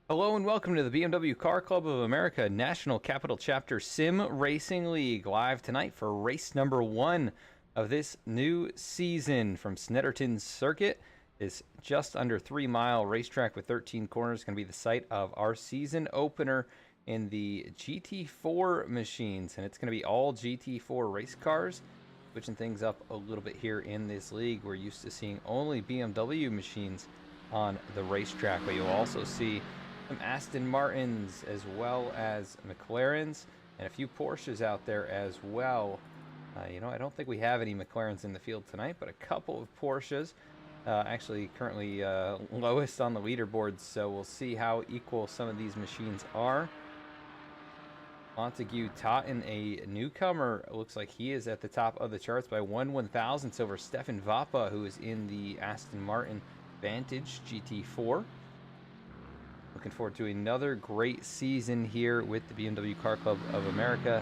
Hello and welcome to the BMW Car Club of America National Capital Chapter Sim Racing League, live tonight for race number 1 of this new season from Snetterton Circuit. This just under 3-mile racetrack with 13 corners going to be the site of our season opener in the GT4 machines, and it's going to be all GT4 race cars. Switching things up a little bit here in this league. We're used to seeing only BMW machines on the racetrack, but you'll also see some Aston Martins as well as McLarens and a few Porsches out there as well. I don't think we have any McLarens in the field tonight, but a couple of Porsches. Actually currently lowest on the leaderboard, so we'll see how equal some of these machines are. Montague Totten, a newcomer, looks like he is at the top of the charts by 1/1000ths over Stefan Vappa, who is in the Aston Martin Vantage GT4. Looking forward to another great season here with the BMW Car Club of America.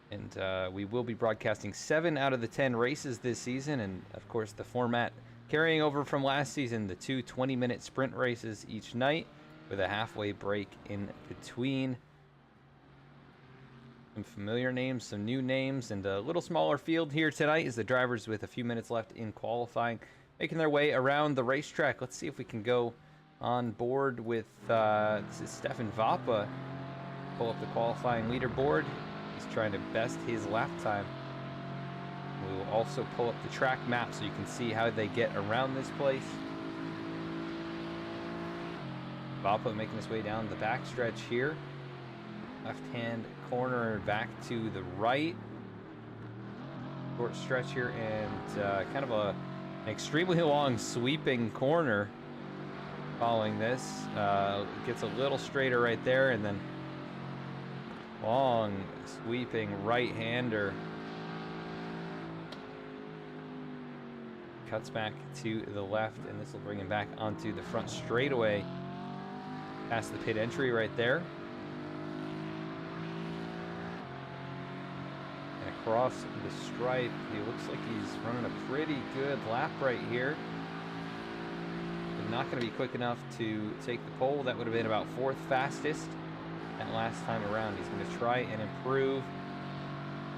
And we will be broadcasting 7 out of the 10 races this season. And, of course, the format carrying over from last season, the 2 20-minute sprint races each night with a halfway break in between. Some familiar names, some new names, and a little smaller field here tonight as the drivers with a few minutes left in qualifying making their way around the racetrack. Let's see if we can go on board with this is Stefan Vappa. Pull up the qualifying leaderboard. He's trying to best his lap time. We will also pull up the track map so you can see how they get around this place. Vappa making his way down the backstretch here. Left-hand corner back to the right. Short stretch here and kind of an extremely long sweeping corner. Following this, gets a little straighter right there, and then long sweeping right-hander. Cuts back to the left, and this will bring him back onto the front straightaway. Past the pit entry right there. And across the stripe, he looks like he's running a pretty good lap right here. Not going to be quick enough to take the pole. That would have been about 4th fastest that last time around. He's going to try and improve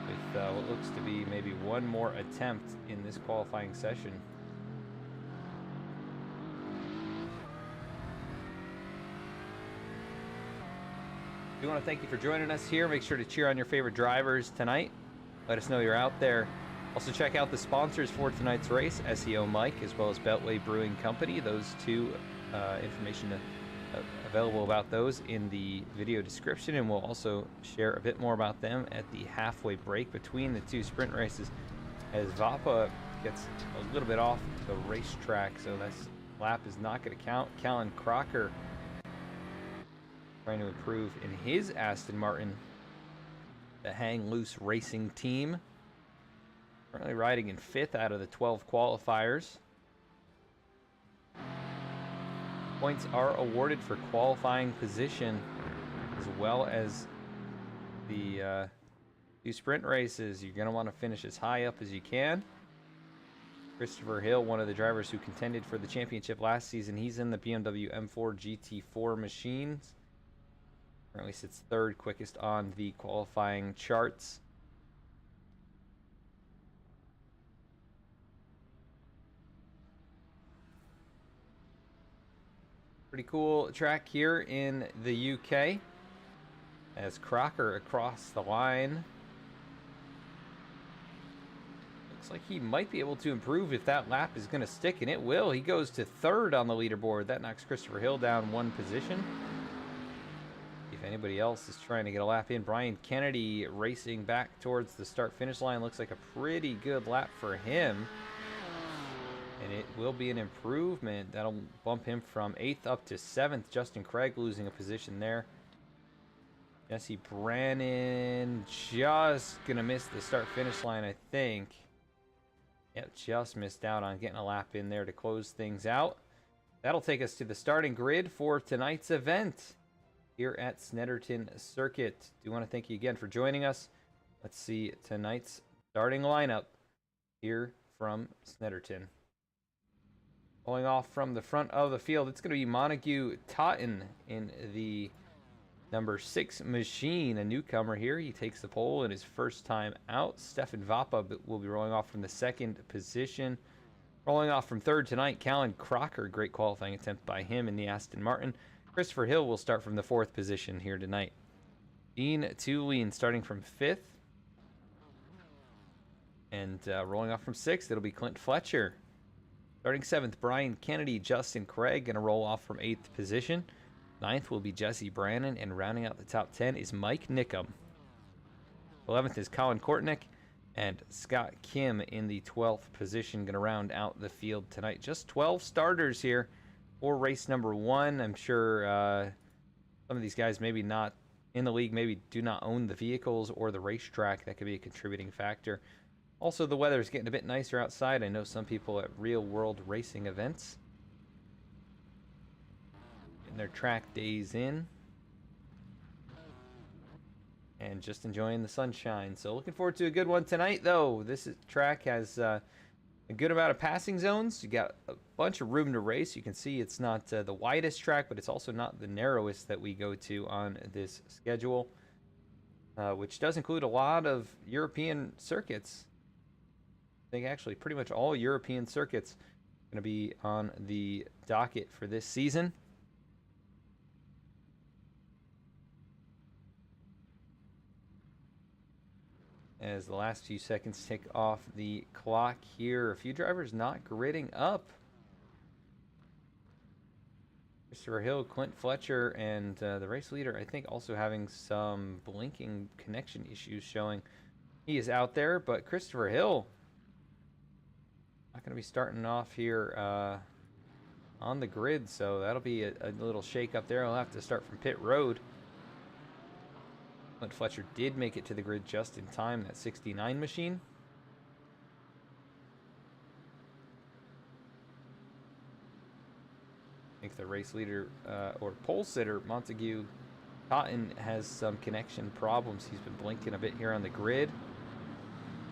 with what looks to be maybe one more attempt in this qualifying session. We want to thank you for joining us here. Make sure to cheer on your favorite drivers tonight. Let us know you're out there. Also, check out the sponsors for tonight's race, SEO Mike, as well as Beltway Brewing Company. Those two information available about those in the video description, and we'll also share a bit more about them at the halfway break between the two sprint races, as Vapa gets a little bit off the racetrack, so this lap is not going to count. Callan Crocker trying to improve in his Aston Martin, the Hang Loose Racing team. Currently riding in 5th out of the 12 qualifiers. Points are awarded for qualifying position, as well as the two sprint races. You're going to want to finish as high up as you can. Christopher Hill, one of the drivers who contended for the championship last season, he's in the BMW M4 GT4 machines. Currently sits 3rd quickest on the qualifying charts. Pretty cool track here in the UK, as Crocker across the line. Looks like he might be able to improve if that lap is going to stick, and it will. He goes to 3rd on the leaderboard. That knocks Christopher Hill down 1 position. If anybody else is trying to get a lap in, Brian Kennedy racing back towards the start-finish line. Looks like a pretty good lap for him. And it will be an improvement. That'll bump him from 8th up to 7th. Justin Craig losing a position there. Jesse Brannon just going to miss the start-finish line, I think. Yep, just missed out on getting a lap in there to close things out. That'll take us to the starting grid for tonight's event here at Snetterton Circuit. Do want to thank you again for joining us. Let's see tonight's starting lineup here from Snetterton. Going off from the front of the field, it's going to be Montague Totten in the number 6 machine, a newcomer here. He takes the pole in his first time out. Stefan Vapa will be rolling off from the 2nd position. Rolling off from 3rd tonight, Callan Crocker. Great qualifying attempt by him in the Aston Martin. Christopher Hill will start from the 4th position here tonight. Dean Tulien starting from 5th. And rolling off from 6th, it'll be Clint Fletcher. Starting 7th, Brian Kennedy, Justin Craig, going to roll off from 8th position. 9th will be Jesse Brannon, and rounding out the top 10 is Mike Nickham. 11th is Colin Kortnick, and Scott Kim in the 12th position, going to round out the field tonight. Just 12 starters here for race number 1. I'm sure some of these guys maybe not in the league, maybe do not own the vehicles or the racetrack. That could be a contributing factor. Also, the weather is getting a bit nicer outside. I know some people at real-world racing events getting their track days in and just enjoying the sunshine. So looking forward to a good one tonight, though. Track has a good amount of passing zones. You got a bunch of room to race. You can see it's not the widest track, but it's also not the narrowest that we go to on this schedule, which does include a lot of European circuits. I think actually pretty much all European circuits are going to be on the docket for this season. As the last few seconds tick off the clock here, a few drivers not gridding up. Christopher Hill, Clint Fletcher, and the race leader, I think, also having some blinking connection issues showing he is out there, but Christopher Hill not going to be starting off here on the grid, so that'll be a little shake up there. I'll have to start from pit road. Clint Fletcher did make it to the grid just in time, that 69 machine. I think the race leader or pole sitter, Montague Totten, has some connection problems. He's been blinking a bit here on the grid.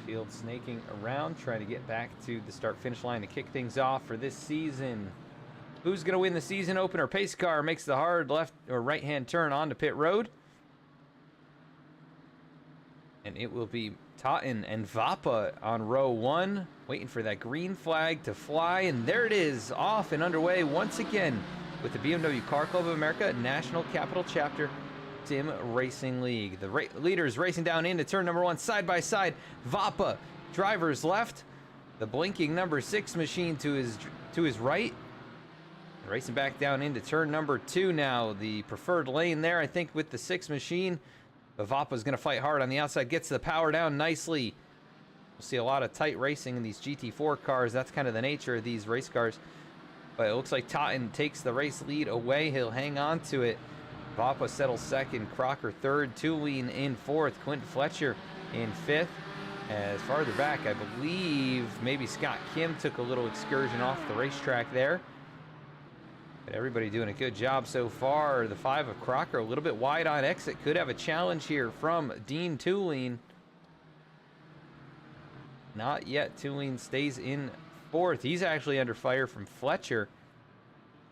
Field snaking around, trying to get back to the start-finish line to kick things off for this season. Who's going to win the season opener? Pace car makes the hard left or right-hand turn onto pit road. And it will be Totten and Vapa on row 1, waiting for that green flag to fly. And there it is, off and underway once again with the BMW Car Club of America National Capital Chapter Sim Racing League. The leaders racing down into turn number 1, side by side. Vapa, driver's left. The blinking number 6 machine to his right. Racing back down into turn number 2 now. The preferred lane there, I think, with the 6 machine. But Vapa's going to fight hard on the outside. Gets the power down nicely. We'll see a lot of tight racing in these GT4 cars. That's kind of the nature of these race cars. But it looks like Totten takes the race lead away. He'll hang on to it. Vapa settles second. Crocker third. Tulane in fourth. Clint Fletcher in fifth. As farther back, I believe maybe Scott Kim took a little excursion off the racetrack there. But everybody doing a good job so far. The 5 of Crocker a little bit wide on exit. Could have a challenge here from Dean Tulane. Not yet. Tulane stays in fourth. He's actually under fire from Fletcher.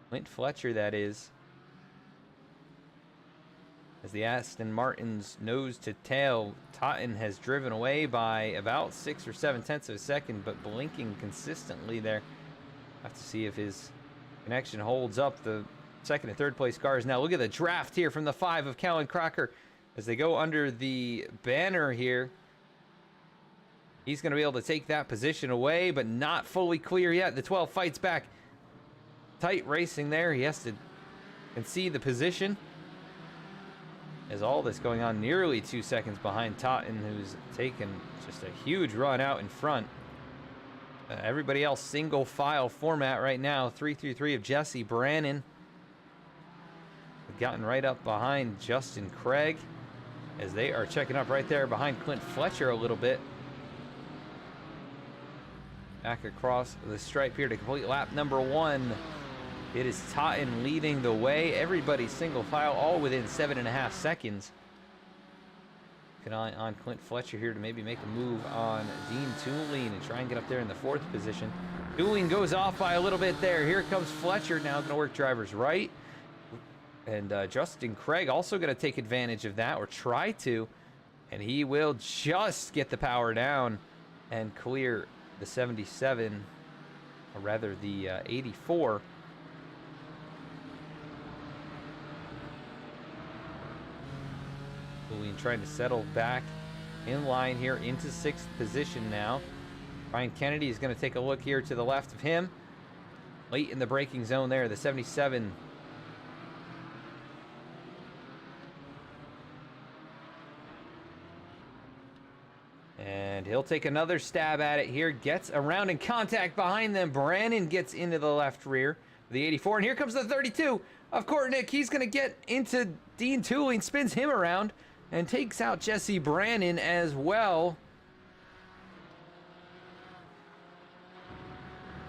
Clint Fletcher, that is. As the Aston Martin's nose to tail, Totten has driven away by about 6 or 7 tenths of a second, but blinking consistently there. Have to see if his connection holds up. The second and third place cars now. Look at the draft here from the 5 of Callan Crocker as they go under the banner here. He's going to be able to take that position away, but not fully clear yet. The 12 fights back. Tight racing there. He has to concede the position. As all this going on, nearly 2 seconds behind Totten, who's taken just a huge run out in front. Everybody else single file format right now. 333 of Jesse Brannon. Gotten right up behind Justin Craig as they are checking up right there behind Clint Fletcher a little bit. Back across the stripe here to complete lap number 1. It is Totten leading the way. Everybody single file, all within 7.5 seconds. Keep an eye on Clint Fletcher here to maybe make a move on Dean Tulane and try and get up there in the 4th position. Tulane goes off by a little bit there. Here comes Fletcher now, going to work driver's right. And Justin Craig also going to take advantage of that, or try to. And he will just get the power down and clear the 77, or rather the 84. Tulane trying to settle back in line here into 6th position now. Ryan Kennedy is going to take a look here to the left of him. Late in the braking zone there, the 77. And he'll take another stab at it here. Gets around in contact behind them. Brannon gets into the left rear. The 84. And here comes the 32 of Kortnick. He's going to get into Dean Tulane. Spins him around. And takes out Jesse Brannon as well.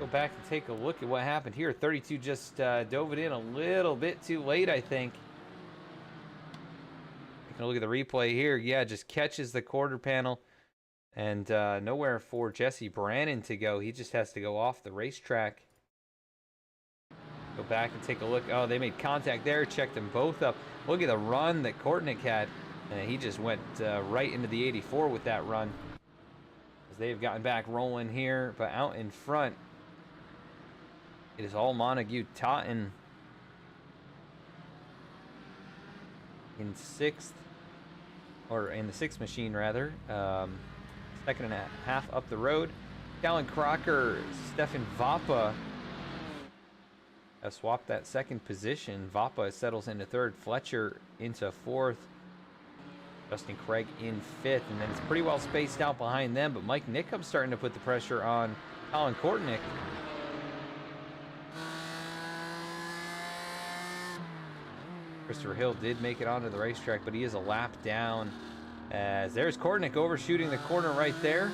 Go back and take a look at what happened here. 32 just dove it in a little bit too late, I think. Taking a look at the replay here. Yeah, just catches the quarter panel. And nowhere for Jesse Brannon to go. He just has to go off the racetrack. Go back and take a look. Oh, they made contact there. Checked them both up. Look at the run that Kortnick had. And he just went right into the 84 with that run. As they've gotten back rolling here. But out in front, it is all Montague Totten in 6th. Or in the 6th machine, rather. Second and a half up the road. Callan Crocker, Stefan Vapa have swapped that 2nd position. Vapa settles into 3rd. Fletcher into 4th. Justin Craig in 5th. And then it's pretty well spaced out behind them. But Mike Nickup's starting to put the pressure on Colin Kortnick. Christopher Hill did make it onto the racetrack, but he is a lap down. As there's Kortnick overshooting the corner right there.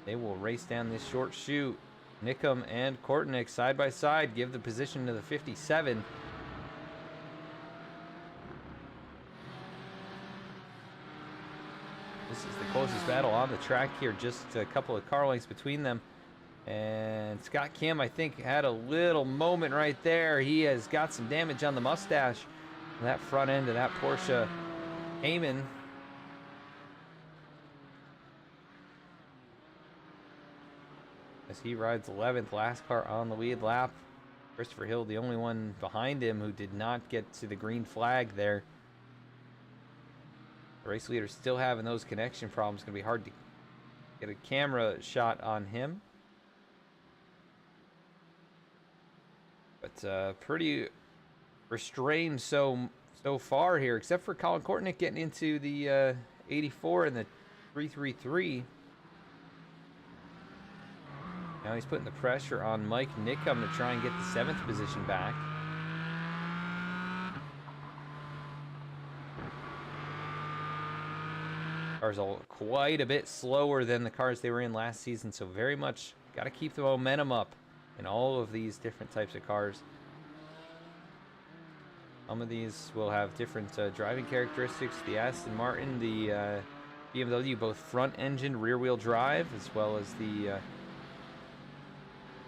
They will race down this short chute. Nickum and Kortnick side by side give the position to the 57. This is the closest battle on the track here, just a couple of car lengths between them. And Scott Kim, I think, had a little moment right there. He has got some damage on the mustache. That front end of that Porsche Cayman. As he rides 11th, last car on the lead lap. Christopher Hill, the only one behind him who did not get to the green flag there. The race leader still having those connection problems. Going to be hard to get a camera shot on him. But pretty restrained so far here, except for Colin Kortnick getting into the 84 and the 333. Now he's putting the pressure on Mike Nickham to try and get the 7th position back. Cars are quite a bit slower than the cars they were in last season, so very much got to keep the momentum up in all of these different types of cars. Some of these will have different driving characteristics. The Aston Martin, the BMW, both front-engine, rear-wheel drive, as well as the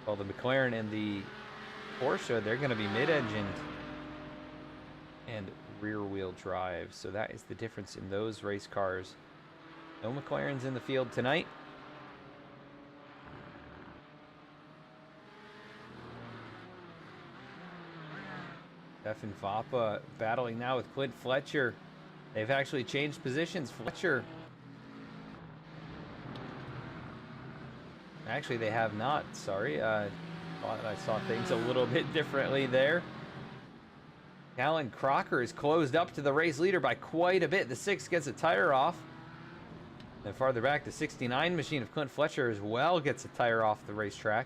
McLaren and the Porsche, they're going to be mid-engined and rear-wheel drive. So that is the difference in those race cars. No McLarens in the field tonight. Stefan Vappa battling now with Clint Fletcher. They've actually changed positions. Fletcher. Actually, they have not. Sorry. Thought I saw things a little bit differently there. Alan Crocker is closed up to the race leader by quite a bit. The 6 gets a tire off. And farther back, the 69 machine of Clint Fletcher as well gets a tire off the racetrack.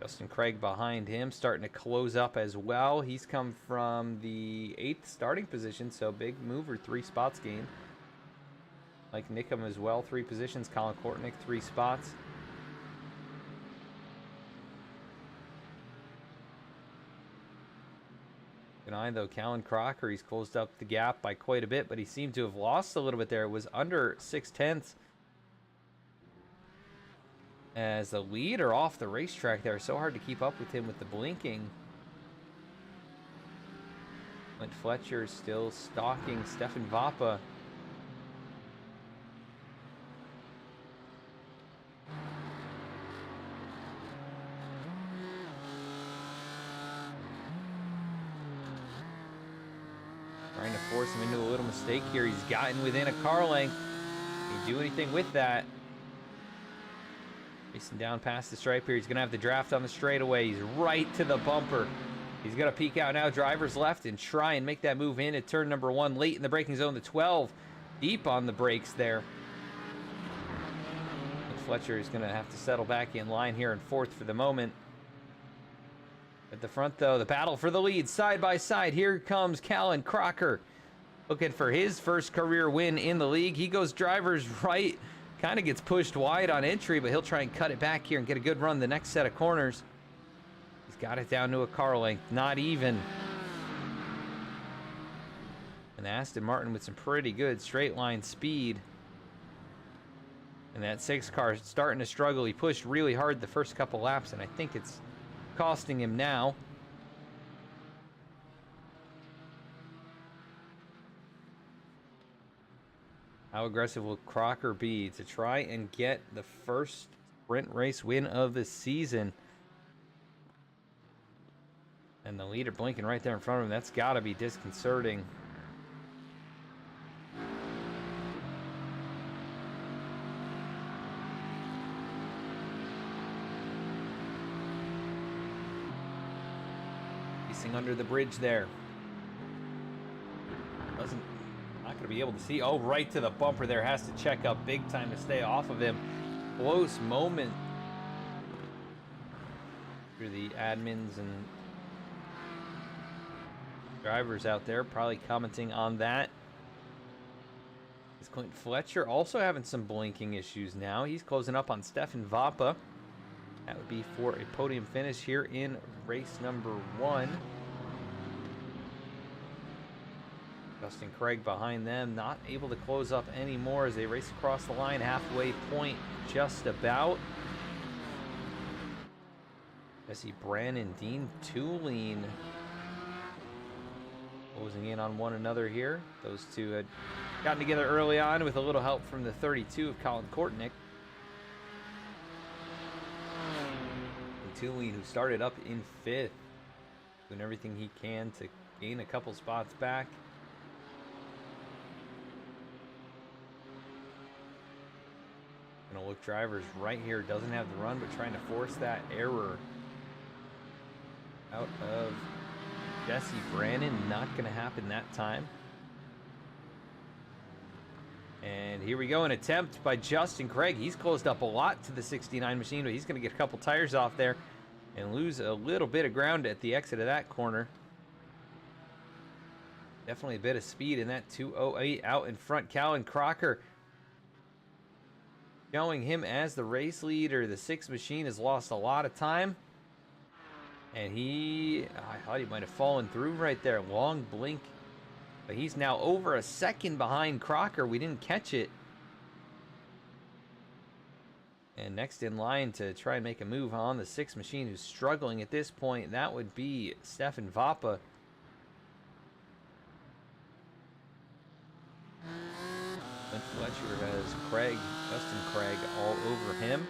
Justin Craig behind him, starting to close up as well. He's come from the 8th starting position, so big mover, 3 spots gained. Mike Nickham as well, 3 positions. Colin Kortnick, 3 spots. Good eye, though, Callan Crocker, he's closed up the gap by quite a bit, but he seemed to have lost a little bit there. It was under 6/10. As the leader off the racetrack there, so hard to keep up with him with the blinking. Clint Fletcher still stalking Stefan Vappa. Trying to force him into a little mistake here. He's gotten within a car length. Can he do anything with that? Racing down past the stripe here. He's going to have the draft on the straightaway. He's right to the bumper. He's going to peek out now. Driver's left and try and make that move in at turn number 1. Late in the braking zone. The 12 deep on the brakes there. And Fletcher is going to have to settle back in line here in 4th for the moment. At the front, though, the battle for the lead. Side by side. Here comes Callan Crocker. Looking for his first career win in the league. He goes driver's right. Kind of gets pushed wide on entry, but he'll try and cut it back here and get a good run the next set of corners. He's got it down to a car length, not even. And Aston Martin with some pretty good straight line speed. And that 6 car starting to struggle. He pushed really hard the first couple laps, and I think it's costing him now. How aggressive will Crocker be to try and get the first sprint race win of the season? And the leader blinking right there in front of him. That's got to be disconcerting. Racing under the bridge there. Not going to be able to see. Oh, right to the bumper there. Has to check up big time to stay off of him. Close moment. Through the admins and drivers out there probably commenting on that. Is Clint Fletcher also having some blinking issues now? He's closing up on Stefan Vappa. That would be for a podium finish here in race number 1. Justin Craig behind them, not able to close up anymore as they race across the line, halfway point just about. Jesse Brannon, Dean Tulane closing in on one another here. Those two had gotten together early on with a little help from the 32 of Colin Kortnick. Tulane, who started up in 5th, doing everything he can to gain a couple spots back. Gonna look drivers right here, doesn't have the run, but trying to force that error out of Jesse Brannon. Not gonna happen that time. And here we go, an attempt by Justin Craig. He's closed up a lot to the 69 machine, but he's gonna get a couple tires off there and lose a little bit of ground at the exit of that corner. Definitely a bit of speed in that 208 out in front. Calvin Crocker showing him as the race leader. The 6 machine has lost a lot of time. And I thought he might have fallen through right there. Long blink. But he's now over a second behind Crocker. We didn't catch it. And next in line to try and make a move on the 6 machine, who's struggling at this point, that would be Stefan Vapa. Clint Fletcher has Justin Craig all over him.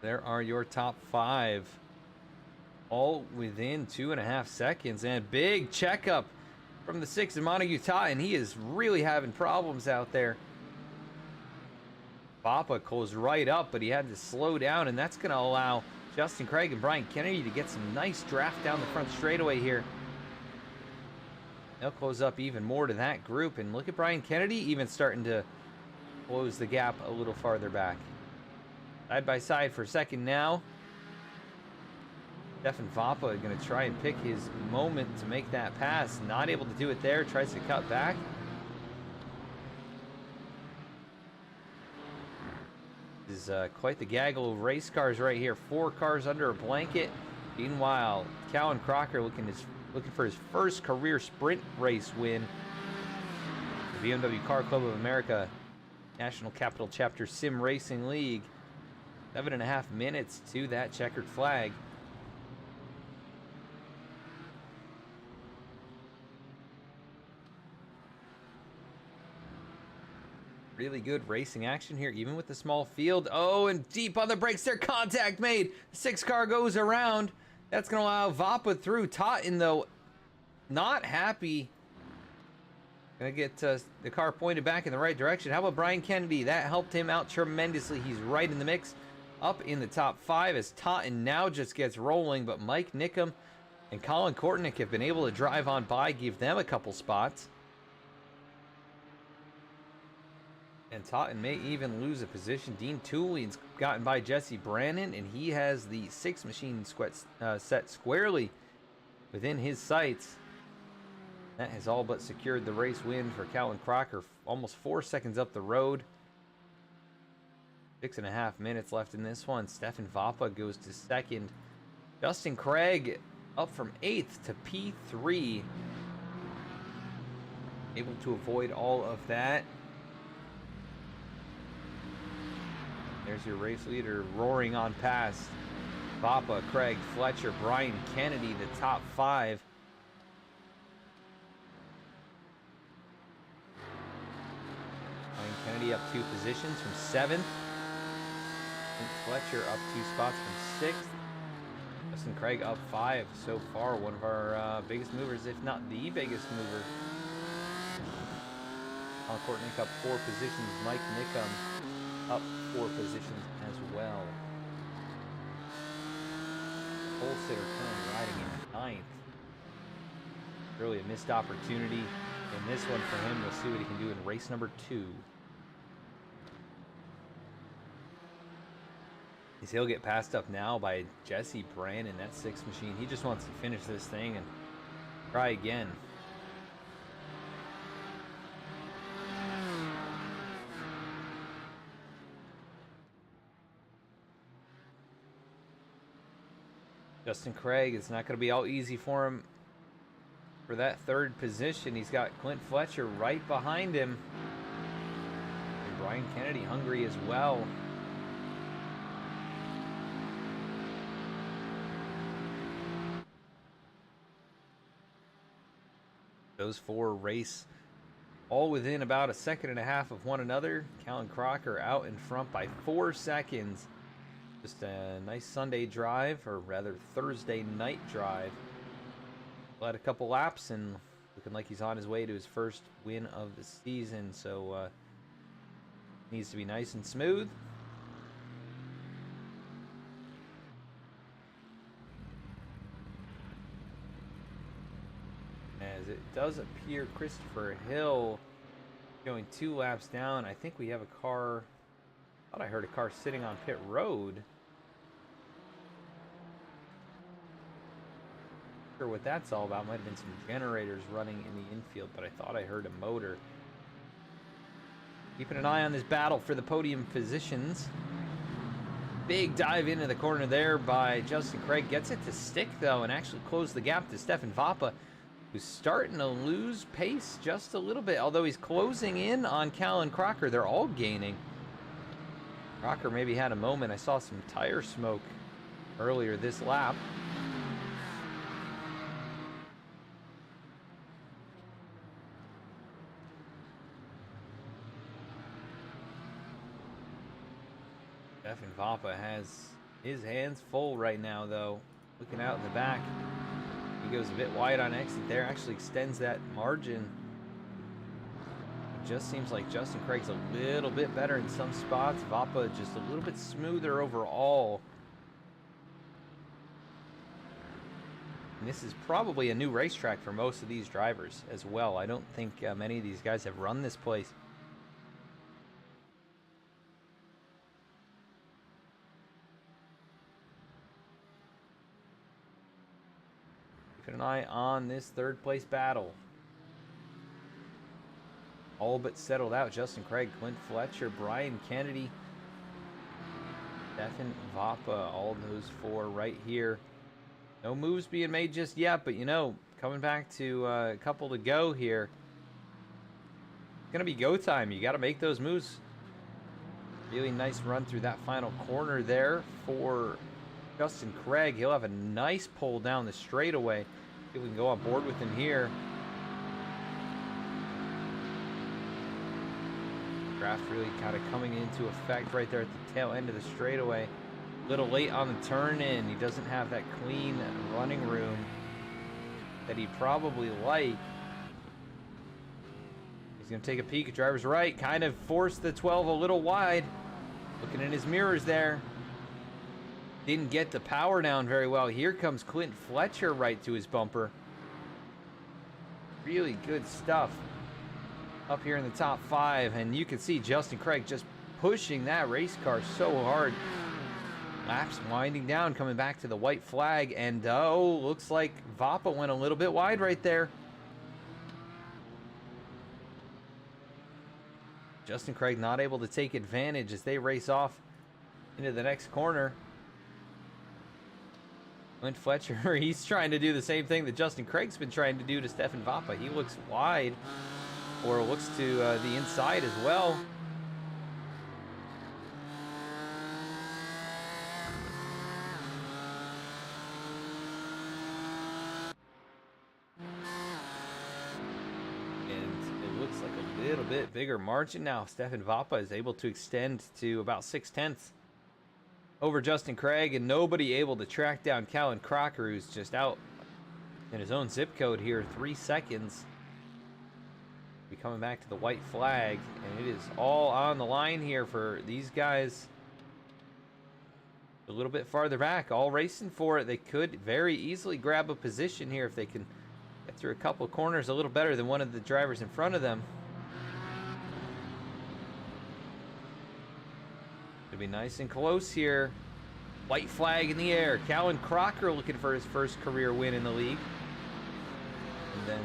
There are your top 5, all within 2.5 seconds. And big checkup from the 6 in Montague Totten. He is really having problems out there. Vapa goes right up, but he had to slow down, and that's going to allow Justin Craig and Brian Kennedy to get some nice draft down the front straightaway here. They'll close up even more to that group, and look at Brian Kennedy even starting to close the gap a little farther back. Side by side for a second now. Stefan Vapa going to try and pick his moment to make that pass. Not able to do it there. Tries to cut back. This is quite the gaggle of race cars right here. 4 cars under a blanket. Meanwhile, Calvin Crocker looking for his first career sprint race win. The BMW Car Club of America National Capital Chapter Sim Racing League. 7.5 minutes to that checkered flag. Really good racing action here, even with the small field. Oh, and deep on the brakes there, contact made. 6 car goes around. That's going to allow Vapa through. Totten, though, not happy. Going to get the car pointed back in the right direction. How about Brian Kennedy? That helped him out tremendously. He's right in the mix. Up in the top 5 as Totten now just gets rolling, but Mike Nickham and Colin Kortnick have been able to drive on by, give them a couple spots. And Totten may even lose a position. Dean Tulane's gotten by Jesse Brannon, and he has the 6 machine set squarely within his sights. That has all but secured the race win for Calvin Crocker, almost 4 seconds up the road. 6.5 minutes left in this one. Stefan Vapa goes to 2nd. Justin Craig up from 8th to P3. Able to avoid all of that. There's your race leader roaring on past. Vapa, Craig, Fletcher, Brian Kennedy, the top 5. Brian Kennedy up 2 positions from 7th. Fletcher up 2 spots from 6th. Justin Craig up 5 so far. One of our biggest movers, if not the biggest mover. Kortnick up 4 positions. Mike Nickham up 4 positions as well. Holsitter currently riding in 9th. Really a missed opportunity in this one for him. We'll see what he can do in race number 2. He'll get passed up now by Jesse Brannon, that 6 machine. He just wants to finish this thing and try again. Justin Craig, it's not going to be all easy for him for that 3rd position. He's got Clint Fletcher right behind him. And Brian Kennedy hungry as well. Those 4 race all within about a second and a half of one another. Callan Crocker out in front by 4 seconds. Just a nice Sunday drive, or rather Thursday night drive. Led a couple laps and looking like he's on his way to his first win of the season. So needs to be nice and smooth. As it does appear Christopher Hill going 2 laps down. I think we have a car. I thought I heard a car sitting on pit road. Not sure what that's all about. Might have been some generators running in the infield, but I thought I heard a motor. Keeping an eye on this battle for the podium positions. Big dive into the corner there by Justin Craig. Gets it to stick, though, and actually close the gap to Stefan Vapa, who's starting to lose pace just a little bit, although he's closing in on Callan Crocker. They're all gaining. Crocker maybe had a moment. I saw some tire smoke earlier this lap. Stefan Vapa has his hands full right now, though. Looking out in the back. He goes a bit wide on exit there. Actually extends that margin. It just seems like Justin Craig's a little bit better in some spots. Vapa just a little bit smoother overall. And this is probably a new racetrack for most of these drivers as well. I don't think many of these guys have run this place. An eye on this third place battle. All but settled out. Justin Craig, Clint Fletcher, Brian Kennedy, Stefan Vapa, all those 4 right here. No moves being made just yet, but you know, coming back to a couple to go here. It's gonna be go time. You got to make those moves. Really nice run through that final corner there for Justin Craig. He'll have a nice pull down the straightaway. See if we can go on board with him here. Draft really kind of coming into effect right there at the tail end of the straightaway. A little late on the turn in. He doesn't have that clean running room that he'd probably like. He's going to take a peek at driver's right. Kind of forced the 12 a little wide. Looking in his mirrors there. Didn't get the power down very well. Here comes Clint Fletcher right to his bumper. Really good stuff up here in the top 5. And you can see Justin Craig just pushing that race car so hard. Laps winding down, coming back to the white flag. And oh, looks like Vapa went a little bit wide right there. Justin Craig not able to take advantage as they race off into the next corner. Clint Fletcher, he's trying to do the same thing that Justin Craig's been trying to do to Stefan Vapa. He looks wide, or looks to the inside as well. And it looks like a little bit bigger margin now. Stefan Vapa is able to extend to about 6/10 over Justin Craig, and nobody able to track down Callan Crocker, who's just out in his own zip code here. 3 seconds. Be coming back to the white flag, and it is all on the line here for these guys. A little bit farther back, all racing for it. They could very easily grab a position here if they can get through a couple of corners a little better than one of the drivers in front of them. Be nice and close here. White flag in the air. Callan Crocker looking for his first career win in the league. And then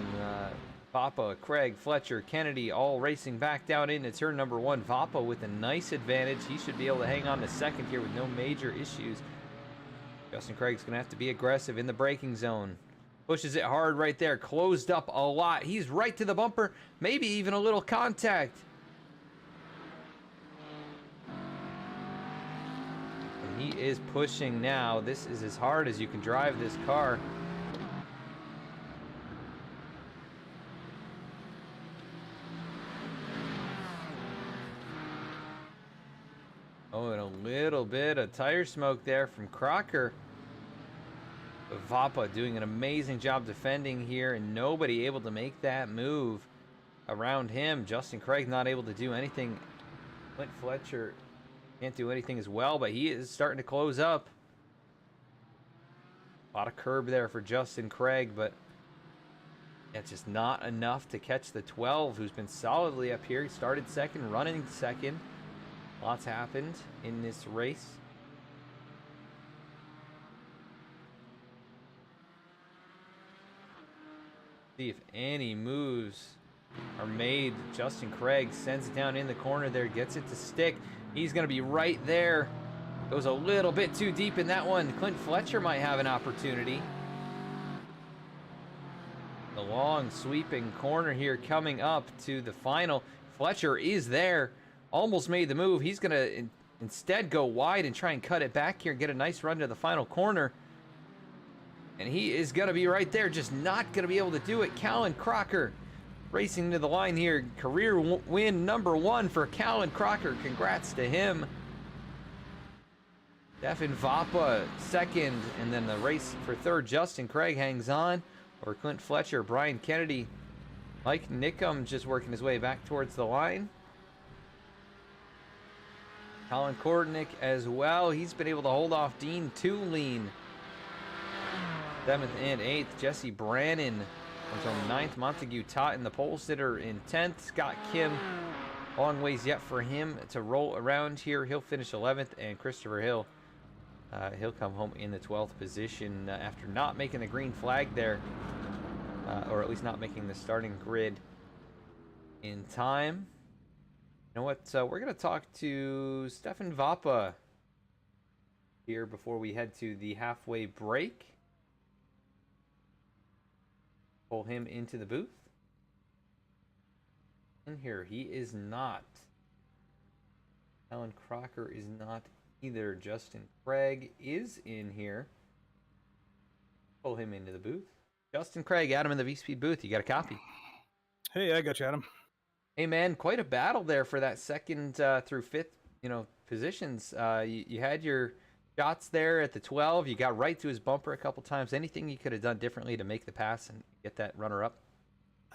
Vapa, Craig, Fletcher, Kennedy all racing back down into turn number 1. Vapa with a nice advantage. He should be able to hang on to second here with no major issues. Justin Craig's going to have to be aggressive in the braking zone. Pushes it hard right there. Closed up a lot. He's right to the bumper. Maybe even a little contact. He is pushing now. This is as hard as you can drive this car. Oh, and a little bit of tire smoke there from Crocker. Vapa doing an amazing job defending here, and nobody able to make that move around him. Justin Craig not able to do anything. Clint Fletcher can't do anything as well, but he is starting to close up. A lot of curb there for Justin Craig, but it's just not enough to catch the 12, who's been solidly up here. He started second, running second. Lots happened in this race. See if any moves are made. Justin Craig sends it down in the corner there, gets it to stick. He's going to be right there. Goes a little bit too deep in that one. Clint Fletcher might have an opportunity. The long sweeping corner here coming up to the final. Fletcher is there. Almost made the move. He's going to instead go wide and try and cut it back here and get a nice run to the final corner. And he is going to be right there, just not going to be able to do it. Callan Crocker racing to the line here. Career win number 1 for Callan Crocker. Congrats to him. Stefan Vapa second, and then the race for third. Justin Craig hangs on over Clint Fletcher. Brian Kennedy. Mike Nickum just working his way back towards the line. Colin Kordnick as well. He's been able to hold off Dean Tulane. 7th and 8th. Jesse Brannon until 9th. Montague Tott in the pole sitter in 10th. Scott Kim, long ways yet for him to roll around here. He'll finish 11th, and Christopher Hill, he'll come home in the 12th position after not making the green flag there, or at least not making the starting grid in time. You know what? We're going to talk to Stefan Vapa here before we head to the halfway break. Pull him into the booth. In here, he is not. Alan Crocker is not either. Justin Craig is in here. Pull him into the booth. Justin Craig, Adam in the V-Speed booth. You got a copy? Hey, I got you, Adam. Hey, man, quite a battle there for that second through 5th, positions. You had your shots there at the 12. You got right to his bumper a couple times. Anything you could have done differently to make the pass and get that runner up?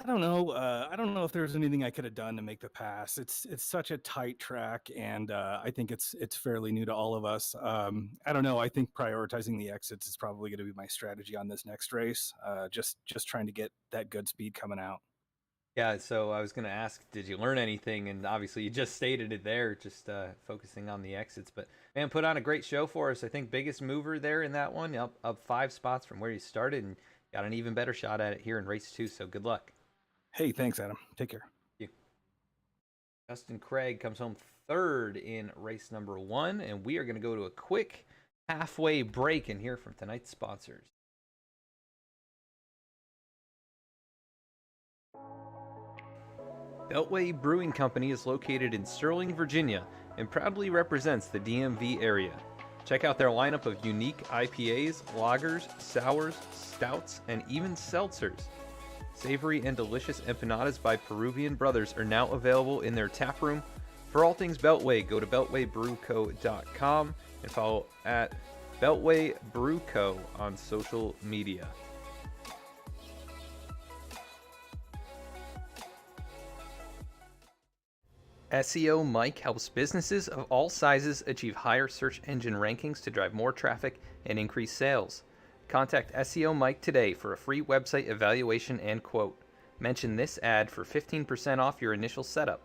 I don't know. I don't know if there's anything I could have done to make the pass. It's such a tight track, and I think it's fairly new to all of us. I don't know. I think prioritizing the exits is probably going to be my strategy on this next race. Just trying to get that good speed coming out. Yeah, so I was going to ask, did you learn anything? And obviously you just stated it there, just focusing on the exits. But, man, put on a great show for us. I think biggest mover there in that one, up 5 spots from where you started, and got an even better shot at it here in race 2, so good luck. Hey, thanks, Adam. Take care. Thank you. Justin Craig comes home 3rd in race number 1, and we are going to go to a quick halfway break and hear from tonight's sponsors. Beltway Brewing Company is located in Sterling, Virginia, and proudly represents the DMV area. Check out their lineup of unique IPAs, lagers, sours, stouts, and even seltzers. Savory and delicious empanadas by Peruvian Brothers are now available in their tap room. For all things Beltway, go to beltwaybrewco.com and follow at Beltway Brew Co. on social media. SEO Mike helps businesses of all sizes achieve higher search engine rankings to drive more traffic and increase sales. Contact SEO Mike today for a free website evaluation and quote. Mention this ad for 15% off your initial setup.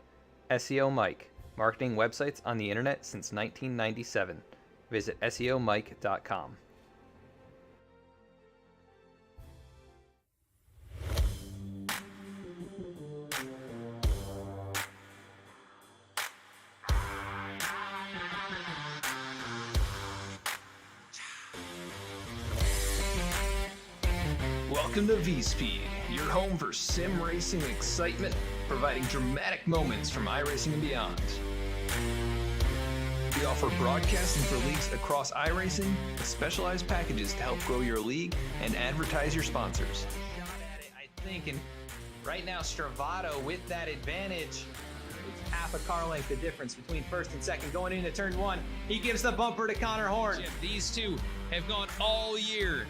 SEO Mike, marketing websites on the internet since 1997. Visit SEOMike.com. Welcome to V-Speed, your home for sim racing excitement, providing dramatic moments from iRacing and beyond. We offer broadcasting for leagues across iRacing with specialized packages to help grow your league and advertise your sponsors. I think, and right now Stravato with that advantage. It's half a car length the difference between first and second going into turn one. He gives the bumper to Connor Horn. These two have gone all year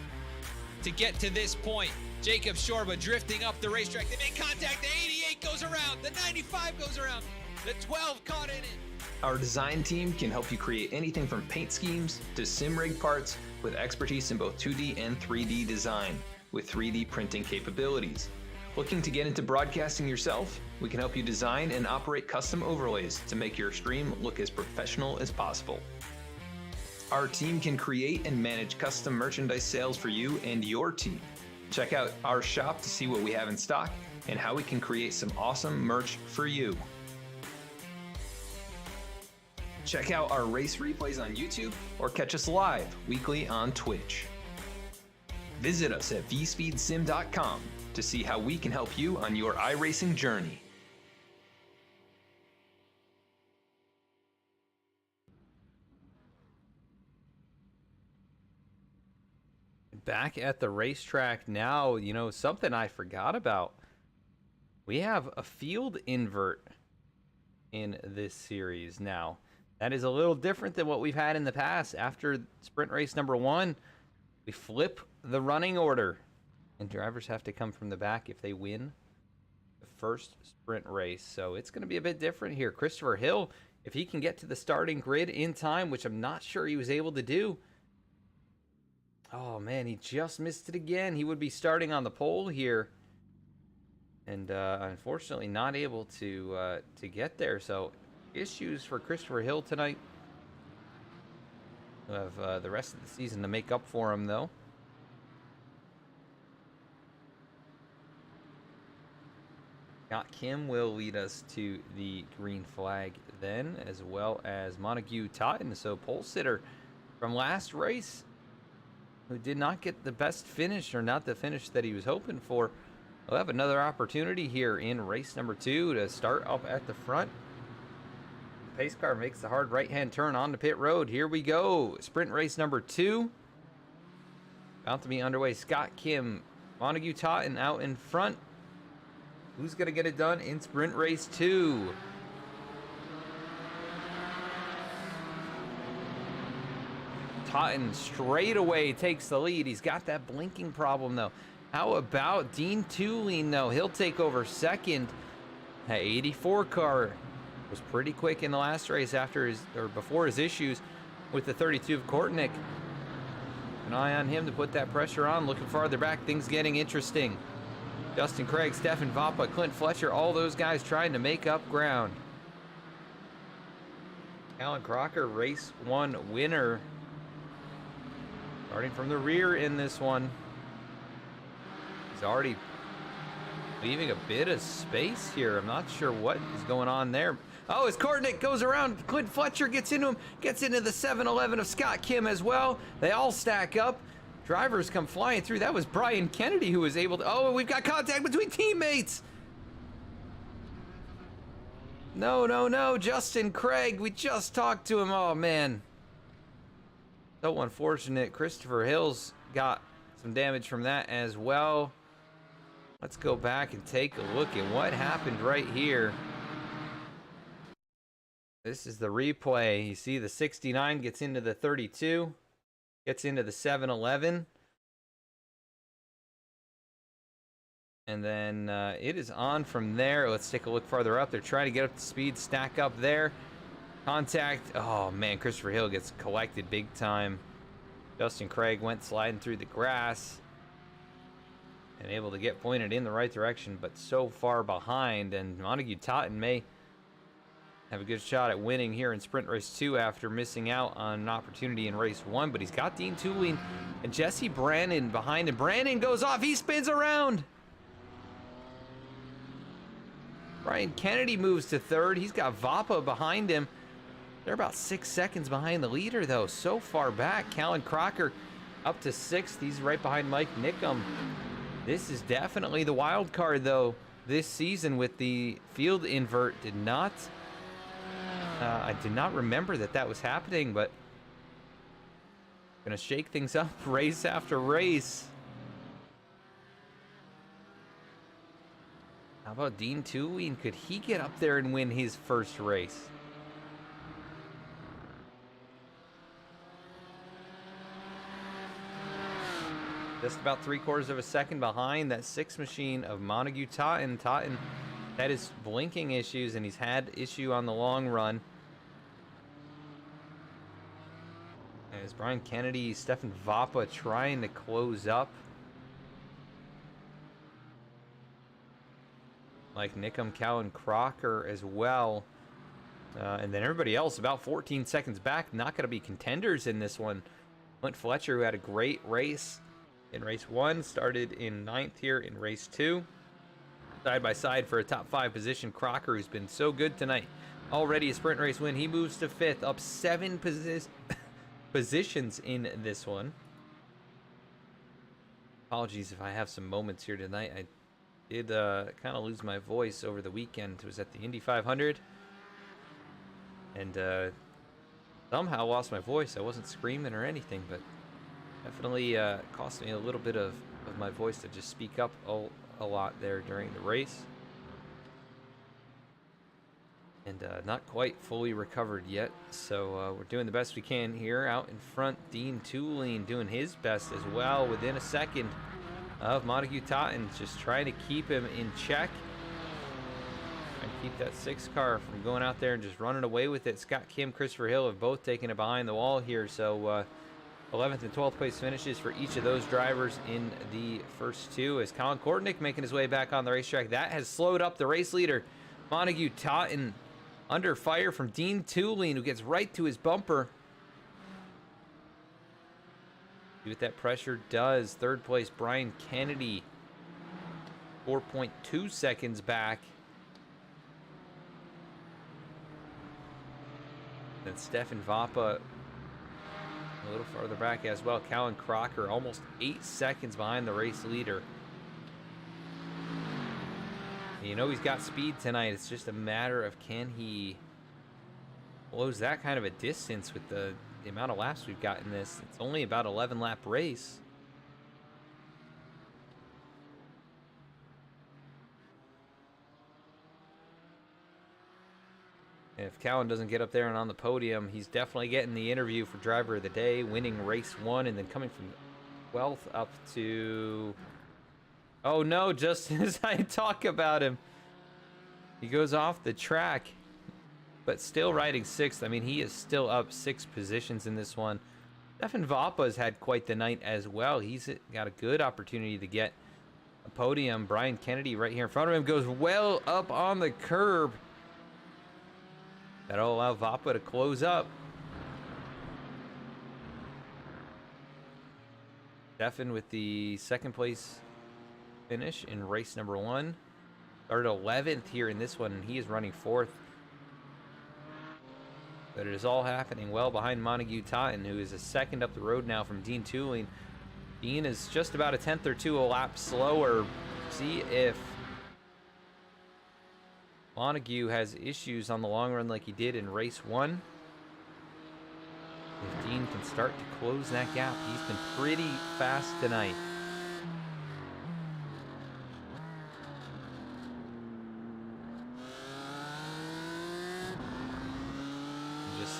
to get to this point. Jacob Shorba drifting up the racetrack. They make contact. The 88 goes around. The 95 goes around. The 12 caught in it. Our design team can help you create anything from paint schemes to sim rig parts with expertise in both 2D and 3D design with 3D printing capabilities. Looking to get into broadcasting yourself? We can help you design and operate custom overlays to make your stream look as professional as possible. Our team can create and manage custom merchandise sales for you and your team. Check out our shop to see what we have in stock and how we can create some awesome merch for you. Check out our race replays on YouTube or catch us live weekly on Twitch. Visit us at vspeedsim.com to see how we can help you on your iRacing journey. Back at the racetrack now, you know, something I forgot about. We have a field invert in this series now. That is a little different than what we've had in the past. After sprint race number 1, we flip the running order, and drivers have to come from the back if they win the first sprint race. So it's going to be a bit different here. Christopher Hill, if he can get to the starting grid in time, which I'm not sure he was able to do. Oh man, he just missed it again. He would be starting on the pole here, and unfortunately not able to get there. So issues for Christopher Hill tonight. We'll have the rest of the season to make up for him, though. Scott Kim will lead us to the green flag then, as well as Montague Totten. So pole sitter from last race, who did not get the best finish, or not the finish that he was hoping for. We'll have another opportunity here in race number 2 to start up at the front. Pace car makes the hard right-hand turn onto pit road. Here we go. Sprint race number 2. About to be underway. Scott Kim, Montague Totten out in front. Who's going to get it done in sprint race 2? Totten straight away takes the lead. He's got that blinking problem, though. How about Dean Tulane, though? He'll take over second. That 84 car was pretty quick in the last race after his, or before his issues with the 32 of Kortnick. An eye on him to put that pressure on. Looking farther back, things getting interesting. Justin Craig, Stefan Vappa, Clint Fletcher, all those guys trying to make up ground. Alan Crocker, race 1 winner. Starting from the rear in this one. He's already leaving a bit of space here. I'm not sure what is going on there. Oh, as Kortnick goes around, Clint Fletcher gets into him, gets into the 7-11 of Scott Kim as well. They all stack up. Drivers come flying through. That was Brian Kennedy who was able to... Oh, we've got contact between teammates. No. Justin Craig, we just talked to him. Oh, man. So unfortunate. Christopher Hill's got some damage from that as well. Let's go back and take a look at what happened right here. This is the replay. You see the 69 gets into the 32, gets into the 7-11. And then it is on from there. Let's take a look farther up. They're trying to get up to speed, stack up there. Contact. Oh, man, Christopher Hill gets collected big time. Justin Craig went sliding through the grass and able to get pointed in the right direction, but so far behind. And Montague Totten may have a good shot at winning here in sprint race 2 after missing out on an opportunity in race 1. But he's got Dean Tulane and Jesse Brannon behind him. Brannon goes off. He spins around. Brian Kennedy moves to 3rd. He's got Vappa behind him. They're about 6 seconds behind the leader, though. So far back. Callan Crocker up to 6th. He's right behind Mike Nickum. This is definitely the wild card, though, this season with the field invert. I did not remember that was happening, but gonna shake things up race after race. How about Dean Tulane? Could he get up there and win his first race? Just about 3/4 of a second behind that 6 machine of Montague Totten. Totten had his blinking issues, and he's had issue on the long run. As Brian Kennedy, Stefan Vapa trying to close up. Like Nickham, Cowan, Crocker as well. And then everybody else about 14 seconds back. Not going to be contenders in this one. Clint Fletcher, who had a great race in race 1, started in 9th here in race 2. Side by side for a top 5 position. Crocker, who's been so good tonight. Already a sprint race win. He moves to 5th, up 7 positions in this one. Apologies if I have some moments here tonight. I did kind of lose my voice over the weekend. It was at the Indy 500. And somehow lost my voice. I wasn't screaming or anything, but definitely cost me a little bit of my voice to just speak up a lot there during the race. And not quite fully recovered yet, so we're doing the best we can here. Out in front, Dean Tulane doing his best as well, within a second of Montague Totten, just trying to keep him in check. Trying to keep that 6 car from going out there and just running away with it. Scott Kim, Christopher Hill have both taken it behind the wall here, so 11th and 12th place finishes for each of those drivers in the first 2. As Colin Kortnick making his way back on the racetrack, that has slowed up the race leader, Montague Totten, under fire from Dean Tulane, who gets right to his bumper. See what that pressure does. 3rd place, Brian Kennedy, 4.2 seconds back. Then Stefan Vapa a little farther back as well. Callan Crocker almost 8 seconds behind the race leader. You know he's got speed tonight. It's just a matter of can he close that kind of a distance with the amount of laps we've got in this. It's only about 11 lap race. And if Cowan doesn't get up there and on the podium, he's definitely getting the interview for driver of the day, winning race 1 and then coming from 12th up to... Oh no, just as I talk about him, he goes off the track, but still riding 6th. I mean, he is still up 6 positions in this one. Stefan Vapa's had quite the night as well. He's got a good opportunity to get a podium. Brian Kennedy right here in front of him goes well up on the curb. That'll allow Vapa to close up. Stefan with the 2nd place finish in race number 1. Started 11th here in this one, and he is running 4th. But it is all happening well behind Montague Totten, who is a 2nd up the road now from Dean Tulane. Dean is just about a 10th or 2 a lap slower. See if Montague has issues on the long run like he did in race 1. If Dean can start to close that gap, he's been pretty fast tonight.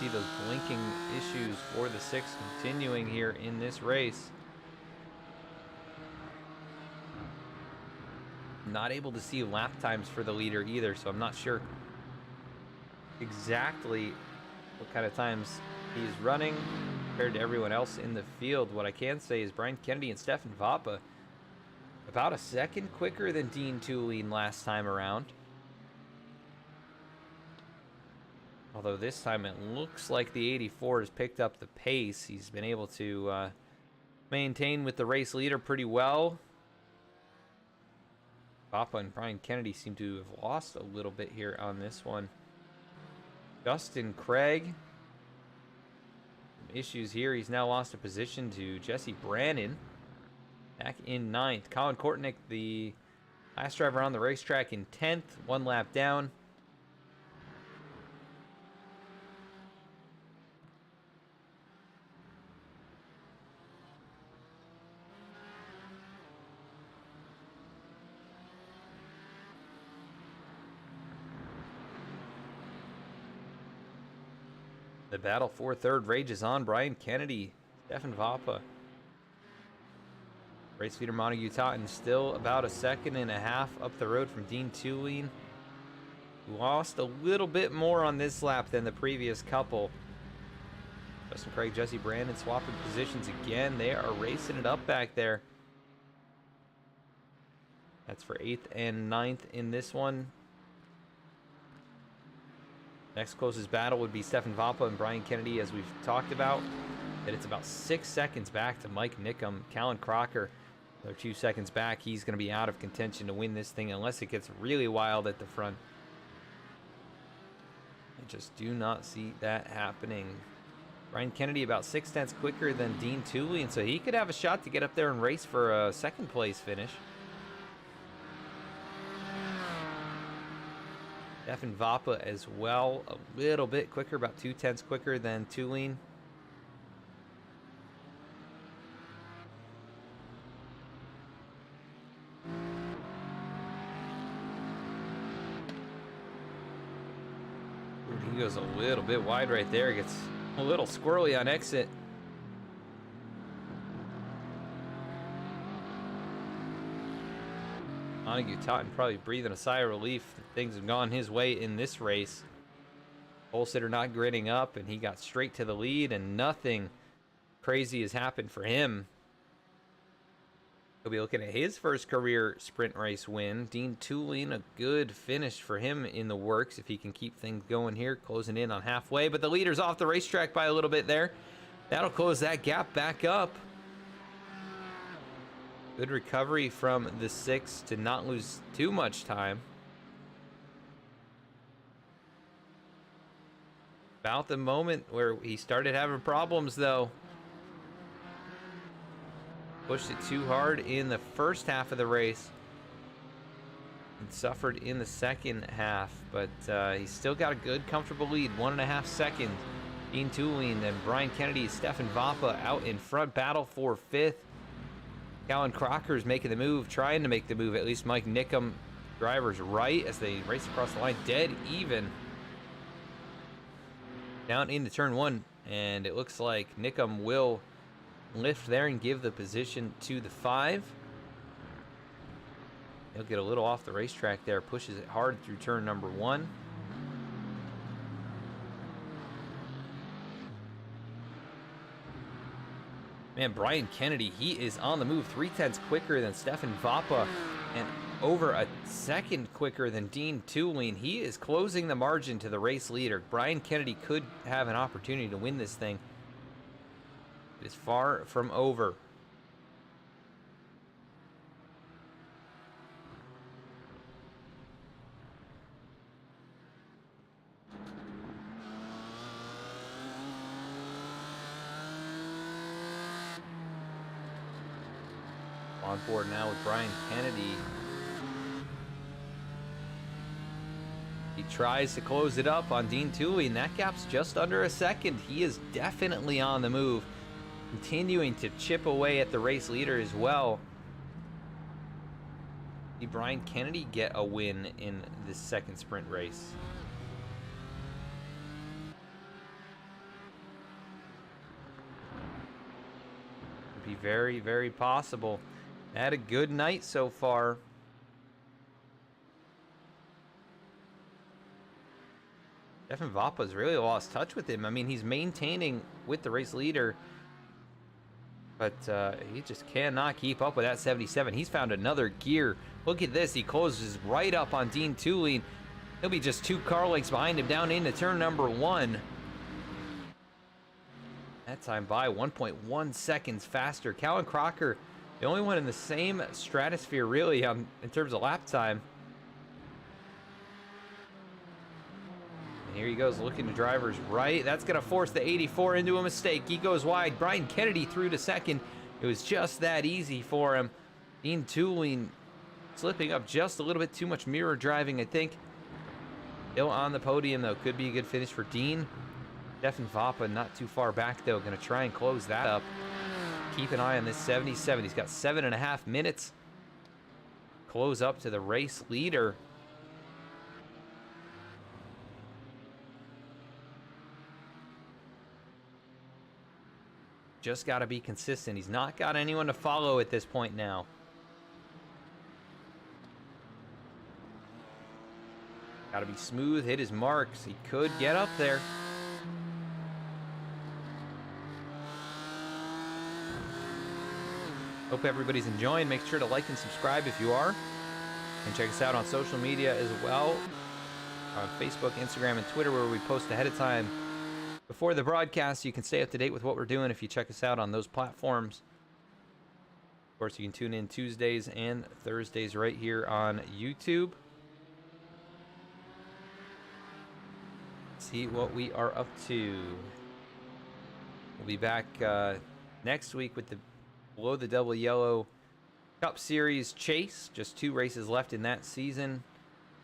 See those blinking issues for the 6 continuing here in this race. Not able to see lap times for the leader either, so I'm not sure exactly what kind of times he's running compared to everyone else in the field. What I can say is Brian Kennedy and Stefan Vapa about a second quicker than Dean Tulane last time around. Although this time it looks like the 84 has picked up the pace. He's been able to maintain with the race leader pretty well. Vapa and Brian Kennedy seem to have lost a little bit here on this one. Justin Craig. Some issues here. He's now lost a position to Jesse Brannon. Back in 9th. Colin Kortnick, the last driver on the racetrack, in 10th. 1 lap down. The battle for third rages on. Brian Kennedy, Stefan Vapa. Race leader Montague Totten still about a second and a half up the road from Dean Tulane. Lost a little bit more on this lap than the previous couple. Justin Craig, Jesse Brandon swapping positions again. They are racing it up back there. That's for 8th and 9th in this one. Next closest battle would be Stefan Vapa and Brian Kennedy, as we've talked about. And it's about 6 seconds back to Mike Nickum. Callan Crocker, they're 2 seconds back. He's going to be out of contention to win this thing unless it gets really wild at the front. I just do not see that happening. Brian Kennedy about 6/10 quicker than Dean Tulane, so he could have a shot to get up there and race for a second place finish. Stefan Vapa as well, a little bit quicker, about 2/10 quicker than Tulane. He goes a little bit wide right there, gets a little squirrely on exit. Montague Totten probably breathing a sigh of relief that things have gone his way in this race. Pole sitter not grinning up, and he got straight to the lead, and nothing crazy has happened for him. He'll be looking at his first career sprint race win. Dean Tulane, a good finish for him in the works if he can keep things going here, closing in on halfway. But the leader's off the racetrack by a little bit there. That'll close that gap back up. Good recovery from the 6 to not lose too much time. About the moment where he started having problems, though. Pushed it too hard in the first half of the race and suffered in the second half, but he's still got a good, comfortable lead, 1.5 seconds. Dean Tulane, then Brian Kennedy, Stefan Vapa out in front, battle for 5th. Callan Crocker's making the move, trying to make the move, at least Mike Nickum, driver's right as they race across the line, dead even. Down into turn 1, and it looks like Nickum will lift there and give the position to the 5. He'll get a little off the racetrack there, pushes it hard through turn number 1. Man, Brian Kennedy, he is on the move, 3/10 quicker than Stefan Vapa and over a second quicker than Dean Tulane. He is closing the margin to the race leader. Brian Kennedy could have an opportunity to win this thing. It is far from over. On board now with Brian Kennedy. He tries to close it up on Dean Tulane. That gap's just under a second. He is definitely on the move, continuing to chip away at the race leader as well. See Brian Kennedy get a win in this second sprint race. Would be very, very possible. Had a good night so far. Stefan Vapa's really lost touch with him. I mean, he's maintaining with the race leader, but he just cannot keep up with that 77. He's found another gear. Look at this. He closes right up on Dean Tulane. He'll be just 2 car lengths behind him down into turn number 1. That time by 1.1 seconds faster. Callan Crocker, the only one in the same stratosphere, really, in terms of lap time. And here he goes, looking to driver's right. That's going to force the 84 into a mistake. He goes wide. Brian Kennedy through to second. It was just that easy for him. Dean Tulane slipping up just a little bit too much mirror driving, I think. Still on the podium, though. Could be a good finish for Dean. Stefan Vapa not too far back, though. Going to try and close that up. Keep an eye on this 77. He's got 7.5 minutes. Close up to the race leader. just got to be consistent. He's not got anyone to follow at this point now. Got to be smooth, hit his marks. He could get up there. Hope everybody's enjoying. Make sure to like and subscribe if you are. And check us out on social media as well. On Facebook, Instagram, and Twitter, where we post ahead of time before the broadcast. You can stay up to date with what we're doing if you check us out on those platforms. Of course, you can tune in Tuesdays and Thursdays right here on YouTube. See what we are up to. We'll be back next week with the Below the Double Yellow Cup Series chase. Just 2 races left in that season.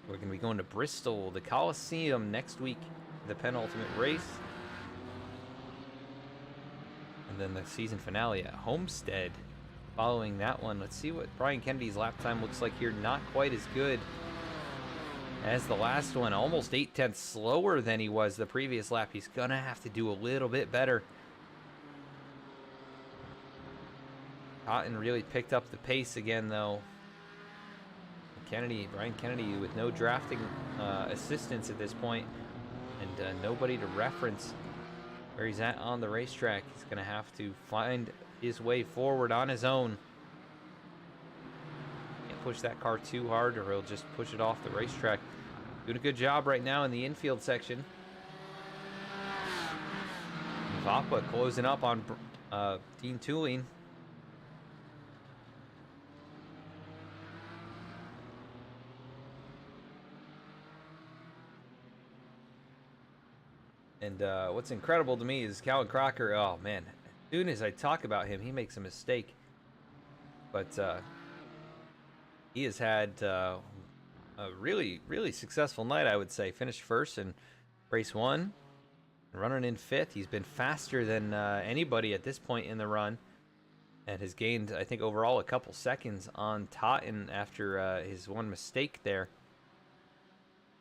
We're going to be going to Bristol, the Coliseum, next week, the penultimate race. And then the season finale at Homestead. Following that one, let's see what Brian Kennedy's lap time looks like here. Not quite as good as the last one. Almost 0.8 slower than he was the previous lap. He's going to have to do a little bit better. Cotton really picked up the pace again, though. Brian Kennedy, with no drafting assistance at this point, and nobody to reference where he's at on the racetrack. He's going to have to find his way forward on his own. Can't push that car too hard, or he'll just push it off the racetrack. Doing a good job right now in the infield section. Vapa closing up on Dean Tulane. And what's incredible to me is Calvin Crocker. Oh, man. As soon as I talk about him, he makes a mistake. But he has had a really, really successful night, I would say. Finished first in race 1. Running in 5th. He's been faster than anybody at this point in the run. And has gained, I think, overall a couple seconds on Totten after his one mistake there.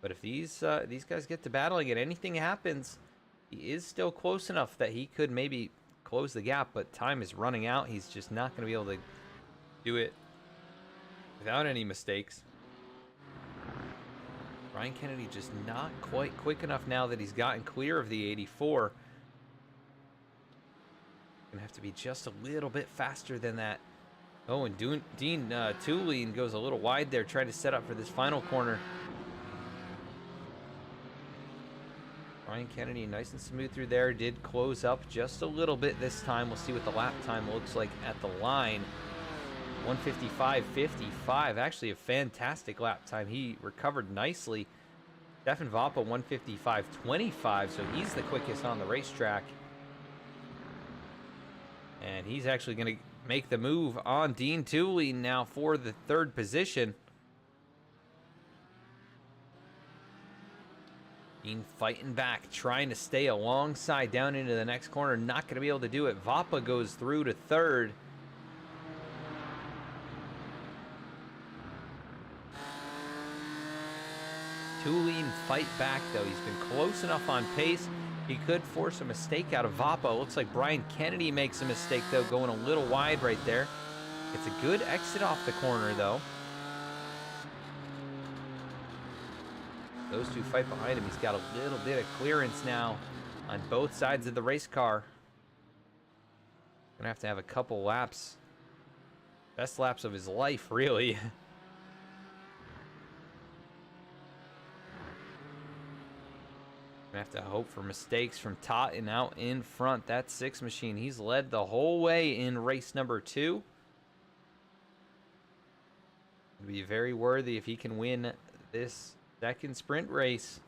But if these guys get to battling and anything happens, he is still close enough that he could maybe close the gap, but time is running out. He's just not going to be able to do it without any mistakes. Brian Kennedy just not quite quick enough now that he's gotten clear of the 84. Gonna have to be just a little bit faster than that. Oh, and Dean Tulane goes a little wide there, trying to set up for this final corner. Brian Kennedy nice and smooth through there. Did close up just a little bit this time. We'll see what the lap time looks like at the line. 1:55.55. Actually a fantastic lap time. He recovered nicely. Stefan Vapa 1:55.25, so he's the quickest on the racetrack. And he's actually going to make the move on Dean Tulane now for the 3rd position. Dean fighting back, trying to stay alongside down into the next corner. Not going to be able to do it. Vapa goes through to 3rd. Tulane fight back, though. He's been close enough on pace. He could force a mistake out of Vapa. Looks like Brian Kennedy makes a mistake, though, going a little wide right there. It's a good exit off the corner, though. Those two fight behind him. He's got a little bit of clearance now on both sides of the race car. Gonna have to have a couple laps. Best laps of his life, really. Gonna have to hope for mistakes from Totten out in front. That 6 machine, he's led the whole way in race number 2. It'd be very worthy if he can win this 2nd sprint race.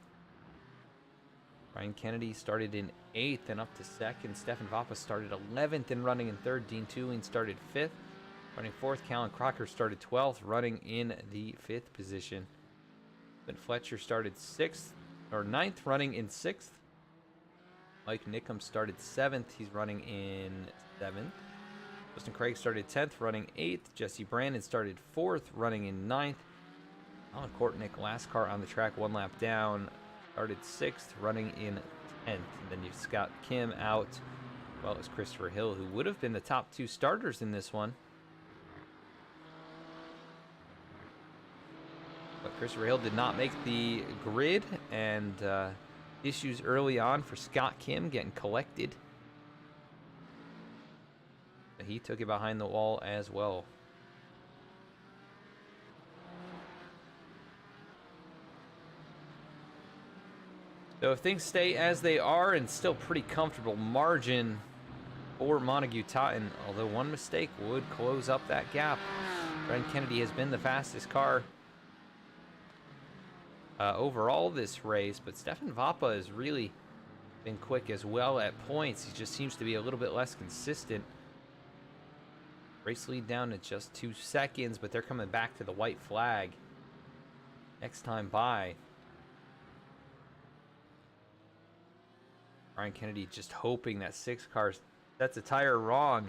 Brian Kennedy started in 8th and up to 2nd. Stefan Vapa started 11th and running in 3rd. Dean Tulane started 5th. Running 4th, Callan Crocker started 12th, running in the 5th position. Ben Fletcher started 6th, or 9th, running in 6th. Mike Nickham started 7th. He's running in 7th. Justin Craig started 10th, running 8th. Jesse Brandon started 4th, running in 9th. Alan Kortnick, last car on the track, 1 lap down, started 6th, running in 10th. And then you've Scott Kim out well as Christopher Hill, who would have been the top 2 starters in this one. But Christopher Hill did not make the grid, and issues early on for Scott Kim getting collected. But he took it behind the wall as well. So if things stay as they are, and still pretty comfortable margin for Montague Totten, although one mistake would close up that gap. Brian Kennedy has been the fastest car overall this race, but Stefan Vapa has really been quick as well at points. He just seems to be a little bit less consistent. Race lead down to just 2 seconds, but they're coming back to the white flag next time by. Brian Kennedy just hoping that 6 car sets a tire wrong.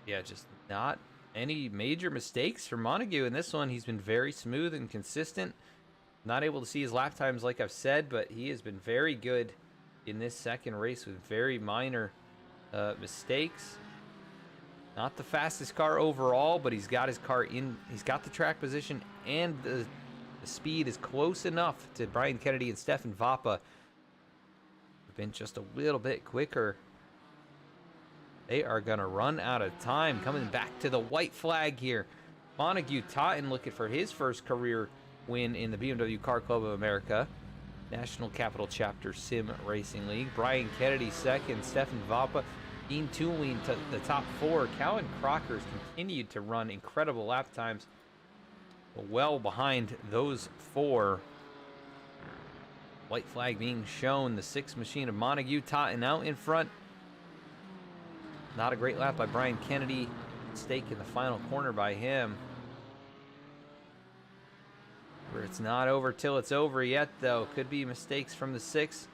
Yeah, just not any major mistakes for Montague in this one. He's been very smooth and consistent. Not able to see his lap times like I've said, but he has been very good in this second race with very minor mistakes. Not the fastest car overall, but he's got his car in. He's got the track position, and the speed is close enough to Brian Kennedy and Stefan Vapa. Been just a little bit quicker. They are going to run out of time. Coming back to the white flag here. Montague Totten looking for his first career win in the BMW Car Club of America National Capital Chapter Sim Racing League. Brian Kennedy second. Stefan Vapa, Dean Tooling to the top 4. Calvin Crocker's continued to run incredible lap times, well behind those 4. White flag being shown. The 6th machine of Montague Totten out in front. Not a great lap by Brian Kennedy. Mistake in the final corner by him. Where it's not over till it's over yet, though. Could be mistakes from the 6.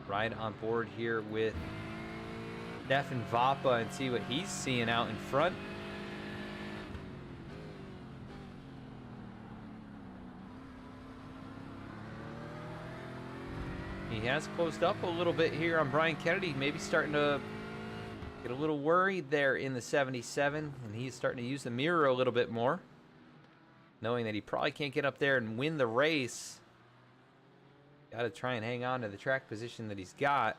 Right on board here with Stefan Vapa and see what he's seeing out in front. He has closed up a little bit here on Brian Kennedy, maybe starting to get a little worried there in the 77, and he's starting to use the mirror a little bit more, knowing that he probably can't get up there and win the race. Got to try and hang on to the track position that he's got.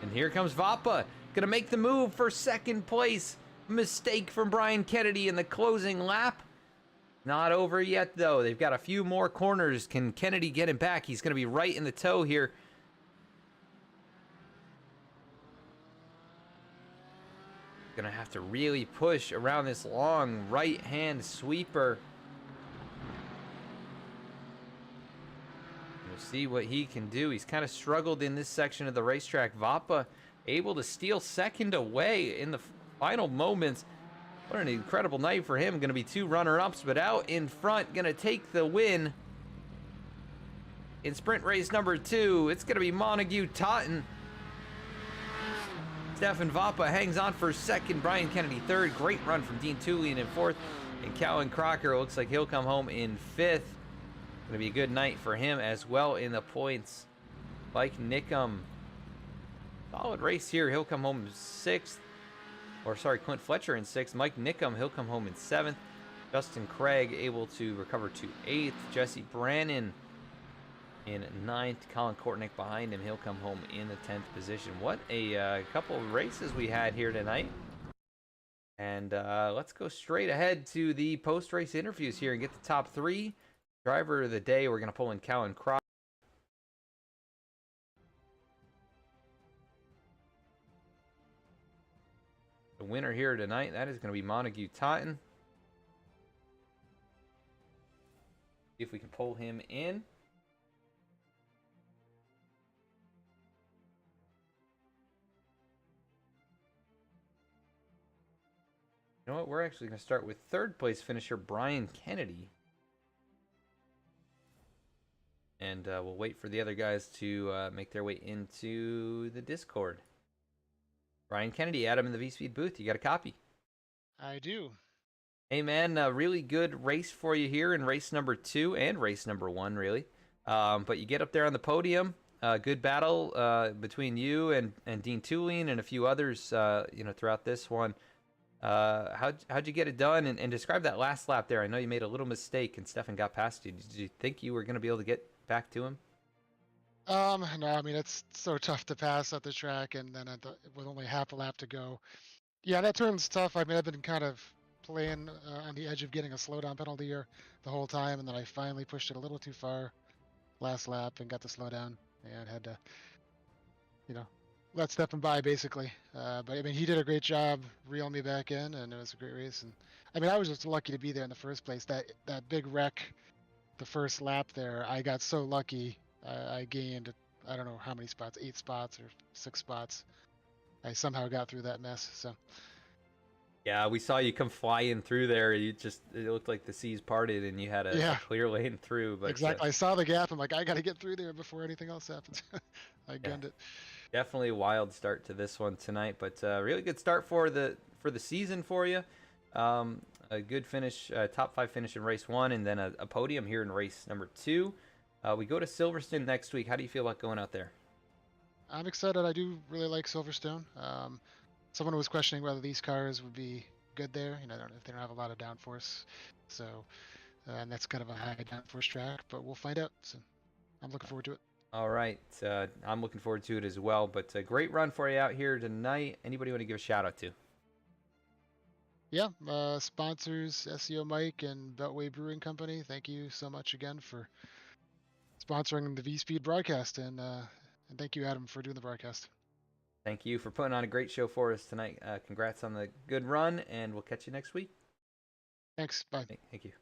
And here comes Vapa, gonna make the move for second place. Mistake from Brian Kennedy in the closing lap. Not over yet, though. They've got a few more corners. Can Kennedy get him back? He's going to be right in the toe here. Going to have to really push around this long right-hand sweeper. We'll see what he can do. He's kind of struggled in this section of the racetrack. Vapa able to steal second away in the final moments. What an incredible night for him. Going to be 2 runner-ups, but out in front, going to take the win in sprint race number 2. It's going to be Montague Totten. Stefan Vapa hangs on for second. Brian Kennedy third. Great run from Dean Tooling in fourth. And Calvin Crocker looks like he'll come home in 5th. Going to be a good night for him as well in the points. Mike Nickum. Solid race here. He'll come home 6th. Or sorry, Clint Fletcher in 6th. Mike Nickum, he'll come home in 7th. Justin Craig able to recover to 8th. Jesse Brannon in 9th. Colin Kortnick behind him. He'll come home in the 10th position. What a couple of races we had here tonight. And let's go straight ahead to the post-race interviews here and get the top 3. Driver of the day, we're going to pull in Calvin Crocker. The winner here tonight, that is going to be Montague Totten. See if we can pull him in. You know what? We're actually going to start with 3rd place finisher Brian Kennedy. and we'll wait for the other guys to make their way into the Discord. Ryan Kennedy, Adam in the V-Speed booth. You got a copy? I do. Hey, man, a really good race for you here in race number 2 and race number 1, really. But you get up there on the podium. Good battle between you and Dean Tulane and a few others, throughout this one. How'd you get it done? And describe that last lap there. I know you made a little mistake and Stefan got past you. Did you think you were going to be able to get back to him? No, I mean, it's so tough to pass at the track, and then with only half a lap to go. Yeah, that turn's tough. I mean, I've been kind of playing on the edge of getting a slowdown penalty here the whole time, and then I finally pushed it a little too far last lap and got the slowdown and had to, let Stefan by basically. But I mean, he did a great job reeling me back in, and it was a great race. And I mean, I was just lucky to be there in the first place. That big wreck, the first lap there, I got so lucky. I gained, I don't know how many spots, 8 spots or 6 spots. I somehow got through that mess. So. Yeah, we saw you come flying through there. It looked like the seas parted and you had a clear lane through. But exactly. I saw the gap. I'm like, I got to get through there before anything else happens. I gunned it. Definitely a wild start to this one tonight, but really good start for the season for you. A good finish, top 5 finish in race 1, and then a podium here in race number 2. We go to Silverstone next week. How do you feel about going out there? I'm excited. I do really like Silverstone. Someone was questioning whether these cars would be good there. If they don't have a lot of downforce. So, and that's kind of a high downforce track, but we'll find out. So I'm looking forward to it. All right. I'm looking forward to it as well, but a great run for you out here tonight. Anybody want to give a shout out to? Yeah. Sponsors, SEO Mike and Beltway Brewing Company. Thank you so much again for sponsoring the V-Speed broadcast. And thank you, Adam, for doing the broadcast. Thank you for putting on a great show for us tonight. Congrats on the good run, and we'll catch you next week. Thanks. Bye. Thank you.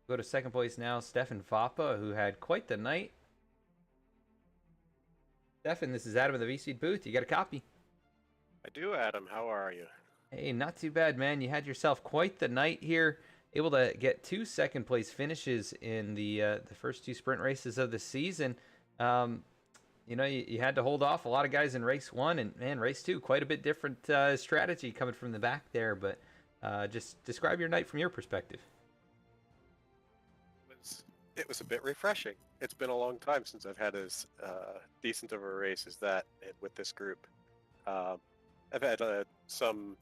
Go to second place now, Stefan Vappa, who had quite the night. Stefan, this is Adam in the V-Speed booth. You got a copy? I do, Adam. How are you? Hey, not too bad, man. You had yourself quite the night here. Able to get 2 second place finishes in the first 2 sprint races of the season. You had to hold off a lot of guys in race 1, and man, race 2, quite a bit different strategy coming from the back there. But just describe your night from your perspective. It was a bit refreshing. It's been a long time since I've had as decent of a race as that with this group. I've had some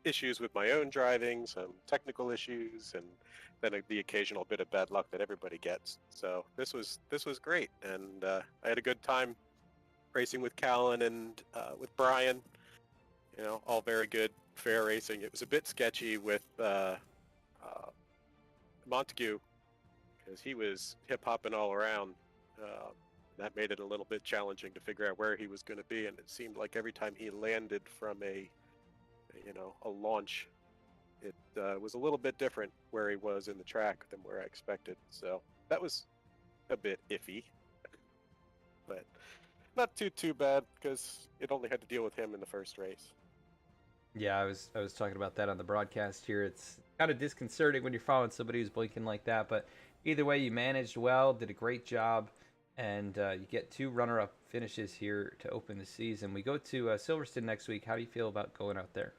issues with my own driving, some technical issues, and then the occasional bit of bad luck that everybody gets. So this was great, and I had a good time racing with Callan and with Brian. All very good, fair racing. It was a bit sketchy with Montague because he was hip-hopping all around. That made it a little bit challenging to figure out where he was going to be, and it seemed like every time he landed from a launch, it was a little bit different where he was in the track than where I expected. So that was a bit iffy, but not too bad because it only had to deal with him in the first race. Yeah, I was talking about that on the broadcast here. It's kind of disconcerting when you're following somebody who's blinking like that, but either way, you managed well, did a great job, and you get 2 runner-up finishes here to open the season. We go to Silverstone next week. How do you feel about going out there?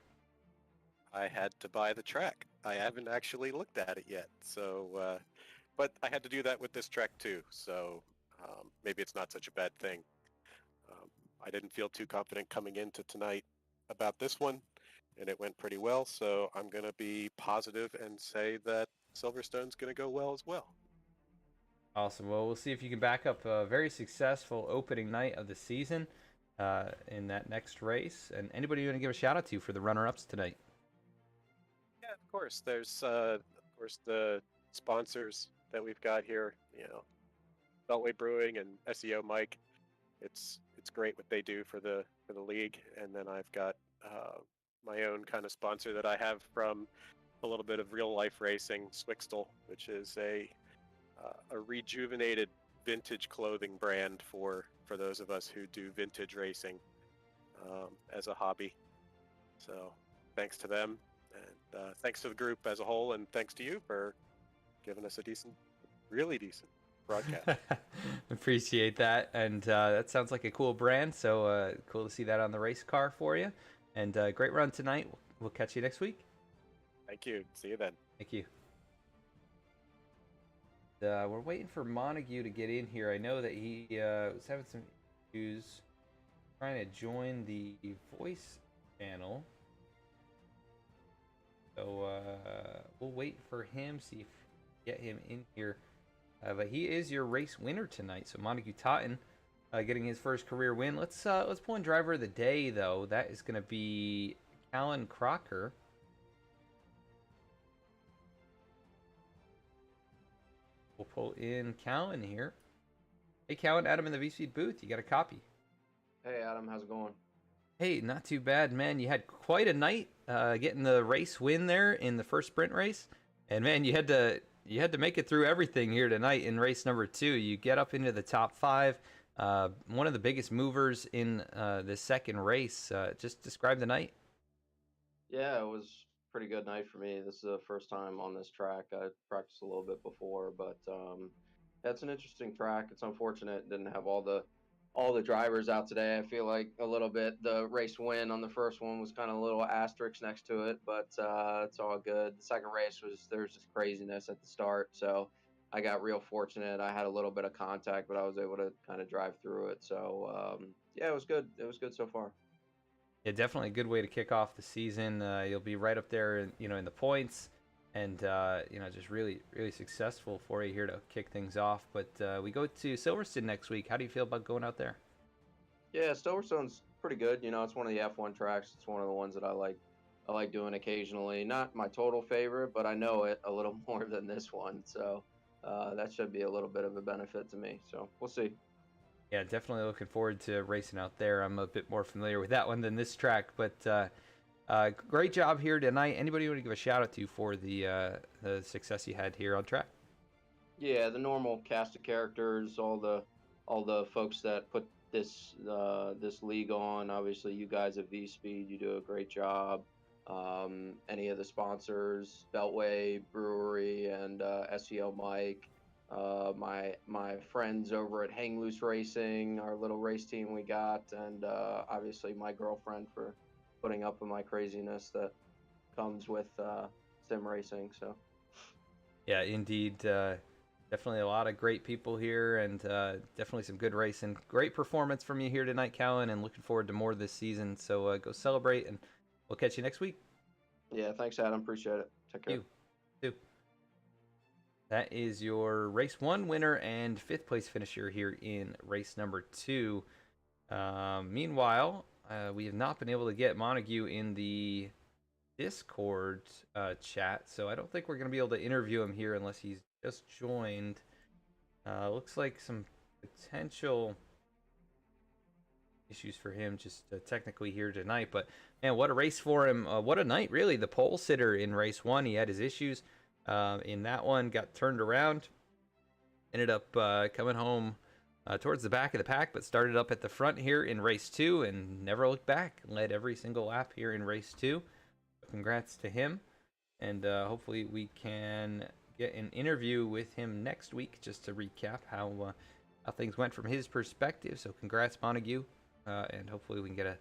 I had to buy the track. I haven't actually looked at it yet, so but I had to do that with this track too, so maybe it's not such a bad thing. I didn't feel too confident coming into tonight about this one, and it went pretty well, so I'm going to be positive and say that Silverstone's going to go well as well. Awesome. Well, we'll see if you can back up a very successful opening night of the season in that next race. And anybody you want to give a shout out to for the runner-ups tonight? Yeah, of course. There's the sponsors that we've got here. Beltway Brewing and SEO Mike. It's great what they do for the league. And then I've got my own kind of sponsor that I have from a little bit of real life racing, Swixtel, which is a rejuvenated vintage clothing brand for those of us who do vintage racing as a hobby. So thanks to them, and thanks to the group as a whole, and thanks to you for giving us a decent really decent broadcast. Appreciate that, and that sounds like a cool brand. So cool to see that on the race car for you. And great run tonight. We'll catch you next week. Thank you. See you then. Thank you. We're waiting for Montague to get in here. I know that he was having some issues trying to join the voice channel. So we'll wait for him, see if we can get him in here. But he is your race winner tonight. So Montague Totten getting his first career win. Let's pull in driver of the day, though. That is going to be Callan Crocker. We'll pull in Callan here. Hey, Callan, Adam in the V-Speed booth. You got a copy? Hey, Adam. How's it going? Hey, not too bad, man. You had quite a night getting the race win there in the first sprint race. And, man, you had to make it through everything here tonight in race number 2. You get up into the top 5. One of the biggest movers in the second race. Just describe the night. Yeah, it was a pretty good night for me. This is the first time on this track. I practiced a little bit before, but it's an interesting track. It's unfortunate it didn't have all the drivers out today. I feel like a little bit the race win on the first one was kind of a little asterisk next to it, but it's all good. The second race there was just craziness at the start, so I got real fortunate. I had a little bit of contact, but I was able to kind of drive through it. So yeah, it was good. It was good so far. Yeah, definitely a good way to kick off the season. You'll be right up there, in the points, and just really, really successful for you here to kick things off. But we go to Silverstone next week. How do you feel about going out there? Yeah, Silverstone's pretty good. It's one of the F1 tracks. It's one of the ones that I like doing occasionally. Not my total favorite, but I know it a little more than this one. So that should be a little bit of a benefit to me. So we'll see. Yeah, definitely looking forward to racing out there. I'm a bit more familiar with that one than this track, but great job here tonight. Anybody you want to give a shout out to for the success you had here on track? Yeah, the normal cast of characters, all the folks that put this league on. Obviously, you guys at V Speed, you do a great job. Any of the sponsors, Beltway Brewery and SEO Mike. My friends over at Hang Loose Racing, our little race team we got, and obviously my girlfriend for putting up with my craziness that comes with sim racing. So yeah, indeed, definitely a lot of great people here, and definitely some good racing. Great performance from you here tonight, Callan, and looking forward to more this season. So go celebrate, and we'll catch you next week. Yeah, thanks, Adam. Appreciate it. Take care. You too. That is your race 1 winner and 5th place finisher here in race number 2. Meanwhile, we have not been able to get Montague in the Discord chat, so I don't think we're going to be able to interview him here unless he's just joined. Looks like some potential issues for him just technically here tonight, but man, what a race for him. What a night, really. The pole sitter in race 1, he had his issues. In that one, got turned around, ended up coming home towards the back of the pack, but started up at the front here in race 2 and never looked back. Led every single lap here in race 2. Congrats to him, and hopefully we can get an interview with him next week just to recap how things went from his perspective. So congrats, Montague, and hopefully we can get a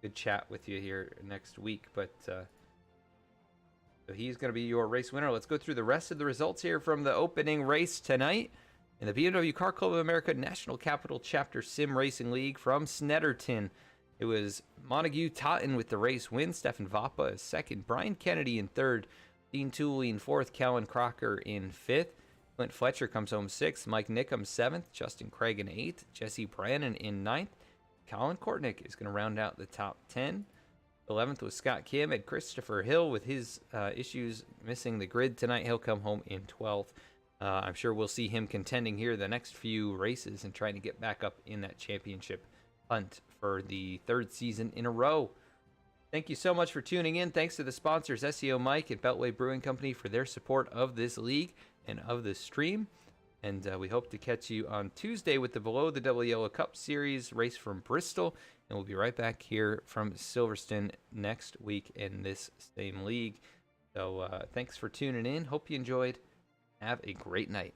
good chat with you here next week. But so he's going to be your race winner. Let's go through the rest of the results here from the opening race tonight in the BMW Car Club of America National Capital Chapter Sim Racing League from Snetterton. It was Montague Totten with the race win, Stefan Vappa is second, Brian Kennedy in third, Dean Tooley in fourth, Callan Crocker in fifth, Clint Fletcher comes home sixth, Mike Nickham seventh, Justin Craig in eighth, Jesse Brannon in ninth. Colin Kortnick is going to round out the top 10. 11th was Scott Kim, and Christopher Hill with his issues missing the grid tonight. He'll come home in 12th. I'm sure we'll see him contending here the next few races and trying to get back up in that championship hunt for the 3rd season in a row. Thank you so much for tuning in. Thanks to the sponsors SEO Mike and Beltway Brewing Company for their support of this league and of this stream. And we hope to catch you on Tuesday with the Below the Double Yellow Cup Series race from Bristol. And we'll be right back here from Silverstone next week in this same league. So thanks for tuning in. Hope you enjoyed. Have a great night.